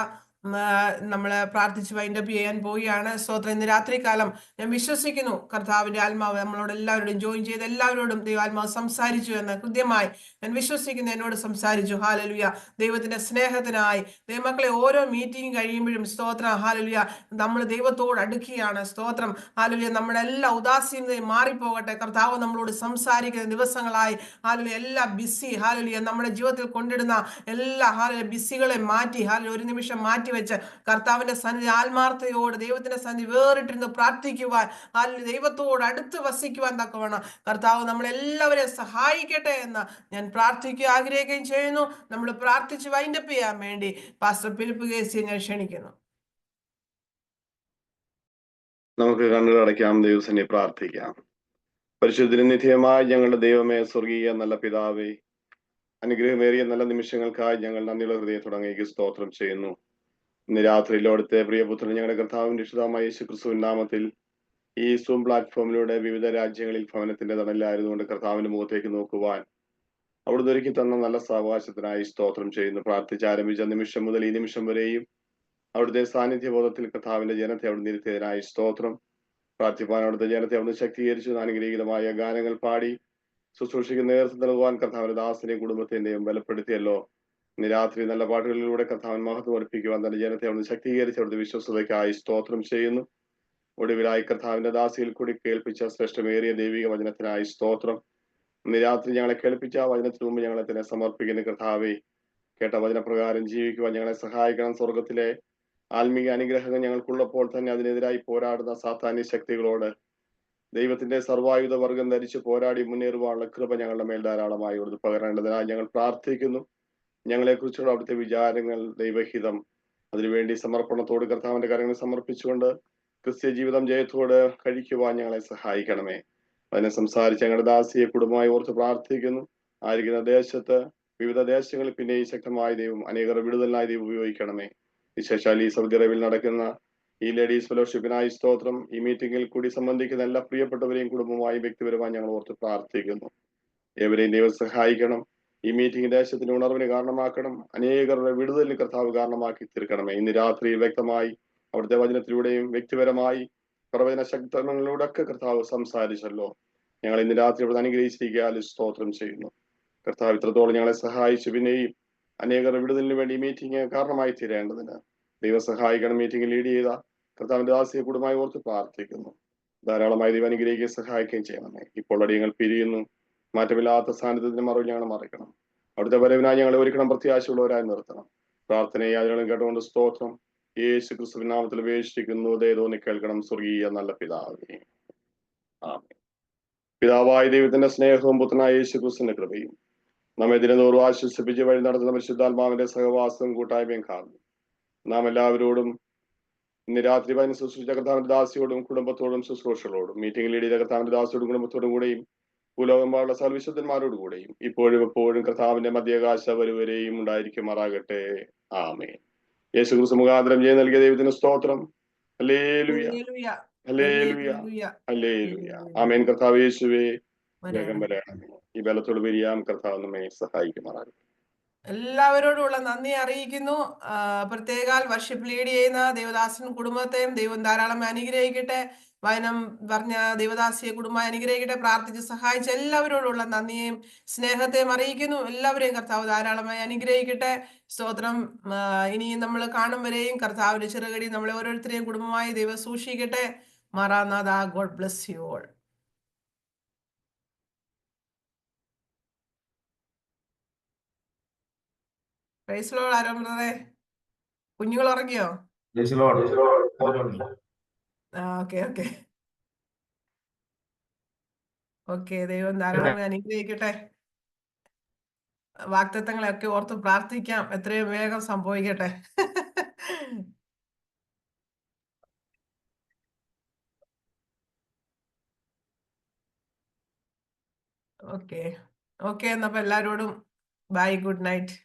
നമ്മള് പ്രാർത്ഥിച്ച് വൈൻഡപ്പ് ചെയ്യാൻ പോവുകയാണ്. സ്തോത്രം. ഇന്ന് രാത്രികാലം ഞാൻ വിശ്വസിക്കുന്നു കർത്താവിന്റെ ആത്മാവ് നമ്മളോട് എല്ലാവരോടും ജോയിൻ ചെയ്ത് എല്ലാവരോടും ദൈവാത്മാവ് സംസാരിച്ചു എന്ന് കൃത്യമായി ഞാൻ വിശ്വസിക്കുന്നു. എന്നോട് സംസാരിച്ചു. ഹല്ലേലൂയ. ദൈവത്തിന്റെ സ്നേഹത്തിനായി ദൈവമക്കളെ ഓരോ മീറ്റിംഗ് കഴിയുമ്പോഴും സ്തോത്രം ഹല്ലേലൂയ നമ്മൾ ദൈവത്തോട് അടുക്കുകയാണ്. സ്തോത്രം ഹല്ലേലൂയ. നമ്മുടെ എല്ലാ ഉദാസീനതയും മാറിപ്പോകട്ടെ. കർത്താവ് നമ്മളോട് സംസാരിക്കുന്ന ദിവസങ്ങളായി ഹല്ലേലൂയ. എല്ലാ ബിസി ഹല്ലേലൂയ നമ്മുടെ ജീവിതത്തിൽ കൊണ്ടിടുന്ന എല്ലാ ഹല്ലേലൂയ ബിസികളെ മാറ്റി ഹല്ലേലൂയ ഒരു നിമിഷം മാറ്റി മാറ്റിവെച്ച് കർത്താവിന്റെ സന്നിധി ആത്മാർത്ഥതയോട് ദൈവത്തിന്റെ സന്നിധി വേറിട്ടിരുന്ന് പ്രാർത്ഥിക്കുവാൻ, ദൈവത്തോട് അടുത്ത് വസിക്കുവാൻ തക്കവണ്ണം കർത്താവ് നമ്മളെല്ലാവരെയും സഹായിക്കട്ടെ എന്ന് ഞാൻ പ്രാർത്ഥിക്കുക ആഗ്രഹിക്കുകയും ചെയ്യുന്നു. നമ്മൾ പ്രാർത്ഥിച്ച് വൈൻഡപ്പ് ചെയ്യാൻ വേണ്ടി പാസ്റ്റർ ഫിലിപ്പ് കേസിയെ ഞാൻ ക്ഷണിക്കുന്നു. നമുക്ക് കണ്ണുകൾ അടയ്ക്കാം, ദൈവസന്നിധിയിൽ പ്രാർത്ഥിക്കാം. പരിശുദ്ധനും നിത്യമായ ഞങ്ങളുടെ ദൈവമേ, സ്വർഗീയ നല്ല പിതാവേ, അനുഗ്രഹമേറിയ നല്ല നിമിഷങ്ങൾക്കായി ഞങ്ങൾ നന്ദിയുള്ള ഹൃദയത്തോടെ അങ്ങേക്ക് സ്തോത്രം ചെയ്യുന്നു. ഇന്ന് രാത്രിയിൽ അവിടുത്തെ പ്രിയപുത്രൻ ഞങ്ങളുടെ കർത്താവിന്റെ രക്ഷിതാവായ യേശു ക്രിസ്തുവിൻ നാമത്തിൽ ഈ സൂം പ്ലാറ്റ്ഫോമിലൂടെ വിവിധ രാജ്യങ്ങളിൽ ഭവനത്തിന്റെ തണലിലായിരുന്നുകൊണ്ട് കർത്താവിന്റെ മുഖത്തേക്ക് നോക്കുവാൻ അവിടുന്ന് ഒരുക്കി തന്ന നല്ല സാവകാശത്തിനായി സ്തോത്രം ചെയ്യുന്നു. പ്രാർത്ഥിച്ചാരംഭിച്ച നിമിഷം മുതൽ ഈ നിമിഷം വരെയും അവിടുത്തെ സാന്നിധ്യബോധത്തിൽ കർത്താവിന്റെ ജനത്തെ അവിടുന്ന് ഇരുത്തിയതിനായി സ്തോത്രം. പ്രാർത്ഥിപ്പാൻ അവിടുത്തെ ജനത്തെ അവിടുന്ന് ശക്തീകരിച്ചു അനുഗ്രഹീതമായ ഗാനങ്ങൾ പാടി ശുശ്രൂഷയ്ക്ക് നേതൃത്വം നൽകുവാൻ കർത്താവിന്റെ ദാസനെയും കുടുംബത്തിന്റെയും ബലപ്പെടുത്തിയല്ലോ. ഇന്ന് രാത്രി നല്ല പാട്ടുകളിലൂടെ കർത്താവിൻ മഹത്വം അർപ്പിക്കുവാൻ തന്റെ ജനത്തെ അവിടുന്ന് ശക്തീകരിച്ച് അവിടുത്തെ വിശ്വസ്തതയ്ക്കായി സ്തോത്രം ചെയ്യുന്നു. ഒടുവിലായി കർത്താവിന്റെ ദാസിയിൽ കൂടി കേൾപ്പിച്ച ശ്രേഷ്ഠമേറിയ ദൈവിക വചനത്തിനായി സ്തോത്രം. ഇന്ന് രാത്രി ഞങ്ങളെ കേൾപ്പിച്ച വചനത്തിന് മുമ്പ് ഞങ്ങളെ തന്നെ സമർപ്പിക്കുന്ന കർത്താവെ, കേട്ട വചനപ്രകാരം ജീവിക്കുവാൻ ഞങ്ങളെ സഹായിക്കണം. സ്വർഗത്തിലെ ആത്മീയ അനുഗ്രഹങ്ങൾ ഞങ്ങൾക്കുള്ളപ്പോൾ തന്നെ അതിനെതിരായി പോരാടുന്ന സാത്താന്യ ശക്തികളോട് ദൈവത്തിന്റെ സർവായുധ വർഗം ധരിച്ച് പോരാടി മുന്നേറുവാനുള്ള കൃപ ഞങ്ങളുടെ മേൽ ധാരാളമായി കൊടുത്ത് പകരേണ്ടതിനായി ഞങ്ങൾ പ്രാർത്ഥിക്കുന്നു. ഞങ്ങളെ കുറിച്ചുള്ള അവിടുത്തെ വിചാരങ്ങൾ, ദൈവഹിതം, അതിനുവേണ്ടി സമർപ്പണത്തോട് കർത്താവിന്റെ കരങ്ങൾ സമർപ്പിച്ചുകൊണ്ട് ക്രിസ്ത്യ ജീവിതം ജയത്തോട് കഴിക്കുവാൻ ഞങ്ങളെ സഹായിക്കണമേ. അതിനെ സംസാരിച്ച് ഞങ്ങളുടെ ദാസിയെ കുടുംബമായി ഓർത്ത് പ്രാർത്ഥിക്കുന്നു. ആയിരിക്കുന്ന ദേശത്ത് വിവിധ ദേശങ്ങളിൽ പിന്നെയും ശക്തമായ ദൈവം അനേകർ വിടുതലിനായി ദൈവം ഉപയോഗിക്കണമേ. വിശേഷാൽ ഈ സൗദി അറേബ്യയിൽ നടക്കുന്ന ഈ ലേഡീസ് ഫെലോഷിപ്പിനായി സ്തോത്രം. ഈ മീറ്റിംഗിൽ കൂടി സംബന്ധിക്കുന്ന എല്ലാ പ്രിയപ്പെട്ടവരെയും കുടുംബമായി വ്യക്തിപരമായി ഞങ്ങൾ ഓർത്ത് പ്രാർത്ഥിക്കുന്നു. ഏവരെയും ദൈവം സഹായിക്കണം. ഈ മീറ്റിംഗ് ദേശത്തിന്റെ ഉണർവിന് കാരണമാക്കണം. അനേകരുടെ വിടുതലിന് കർത്താവ് കാരണമാക്കി തീർക്കണമേ. ഇന്ന് രാത്രി വ്യക്തമായി അവിടുത്തെ വചനത്തിലൂടെയും വ്യക്തിപരമായി പ്രവചന ശക്തങ്ങളിലൂടെ ഒക്കെ കർത്താവ് സംസാരിച്ചല്ലോ. ഞങ്ങൾ ഇന്ന് രാത്രി അവിടെ അനുഗ്രഹിച്ചിരിക്കാൻ സ്തോത്രം ചെയ്യുന്നു. കർത്താവ് ഇത്രത്തോളം ഞങ്ങളെ സഹായിച്ചു. പിന്നെയും അനേകർ വിടുതലിന് വേണ്ടി മീറ്റിംഗ് കാരണമായി തീരേണ്ടതിന് ദൈവം സഹായിക്കണം. മീറ്റിംഗ് ലീഡ് ചെയ്ത കർത്താവിന്റെ ദാസിയെ കുടുംബമായി ഓർത്ത് പ്രാർത്ഥിക്കുന്നു. ധാരാളമായി ദൈവം അനുഗ്രഹിക്കുകയും സഹായിക്കുകയും ചെയ്യണമേ. ഇപ്പോൾ അടിയങ്ങൾ പിരിയുന്നു. മാറ്റമില്ലാത്ത സാന്നിധ്യത്തിന് മറവ് ഞങ്ങൾ മറിക്കണം. അവിടുത്തെ വരവിനായി ഞങ്ങളെ ഒരിക്കണം പ്രത്യാശയുള്ളവരായി നിർത്തണം. പ്രാർത്ഥനയെ അതികളും കേട്ടുകൊണ്ട് സ്തോത്രം യേശു ക്രിസ്തുവിൻ നാമത്തിൽ അപേക്ഷിക്കുന്നു. ദയതോന്നി കേൾക്കണം സ്വർഗീയ നല്ല പിതാവേ. ആമേൻ. പിതാവായ ദൈവത്തിന്റെ സ്നേഹവും പുത്രനായ യേശു ക്രിസ്തുവിന്റെ കൃപയും നമ്മെ ദിനതോറും ആശ്വസിപ്പിച്ച് വഴി നടത്തുന്ന പരിശുദ്ധാത്മാവിന്റെ സഹവാസവും കൂട്ടായ്മയും കാണുന്നു. നാം എല്ലാവരോടും ഇന്ന് രാത്രി പതിന് ശുശ്രൂഷ കർത്താവിന്റെ ദാസിയോടും കുടുംബത്തോടും ശുശ്രൂഷകളോടും മീറ്റിംഗിൽ ലീഡ് ചെയ്ത കർത്താവിന്റെ ദാസിയോടും കുടുംബത്തോടും കൂടെയും ഭൂലോകമ്പാടുള്ള സർവ്വവിശുദ്ധന്മാരോട് കൂടെയും ഇപ്പോഴും എപ്പോഴും കർത്താവിന്റെ മധ്യാകാശ വരുവരെയും ഉണ്ടായിരിക്കുമാറാകട്ടെ. ആമേൻ. യേശു ക്രിസ്തു മുഖാന്തരം ജയം നൽകിയ ദൈവത്തിന് സ്തോത്രം. ഹല്ലേലൂയ, ഹല്ലേലൂയ, ഹല്ലേലൂയ. ആമേൻ. കർത്താവ് യേശുവേ വേഗം വരണമേ. ഈ ബലത്തോട് പിരിയാം. കർത്താവ് നമ്മെ സഹായിക്കുമാറാകട്ടെ. എല്ലാവരോടുമുള്ള നന്ദി അറിയിക്കുന്നു. പ്രത്യേകാൽ വർഷിപ്പ് ലീഡ് ചെയ്യുന്ന ദേവദാസൻ കുടുംബത്തെയും ദൈവം ധാരാളം അനുഗ്രഹിക്കട്ടെ. വചനം പറഞ്ഞ ദേവദാസിയെ കുടുംബമായി അനുഗ്രഹിക്കട്ടെ. പ്രാർത്ഥിച്ച് സഹായിച്ച എല്ലാവരോടുള്ള നന്ദിയെയും സ്നേഹത്തെയും അറിയിക്കുന്നു. എല്ലാവരെയും കർത്താവ് ധാരാളമായി അനുഗ്രഹിക്കട്ടെ. സ്തോത്രം. ഇനിയും നമ്മൾ കാണും വരെയും കർത്താവിന്റെ ചിറകടി നമ്മളെ ഓരോരുത്തരെയും കുടുംബമായി ദൈവം സൂക്ഷിക്കട്ടെ. മാറാനാഥ. God bless you all. Praise lord. ആരോ ബ്രദറെ, കുഞ്ഞുങ്ങൾ ഉറങ്ങിയോ? Okay okay okay. ദൈവം ധാരാളം അനുഗ്രഹിക്കട്ടെ. വാഗ്ദത്തങ്ങളെയൊക്കെ ഓർത്ത് പ്രാർത്ഥിക്കാം. എത്രയും വേഗം സംഭവിക്കട്ടെ. Okay okay. എന്നപ്പോ എല്ലാരോടും ബൈ, ഗുഡ് നൈറ്റ്.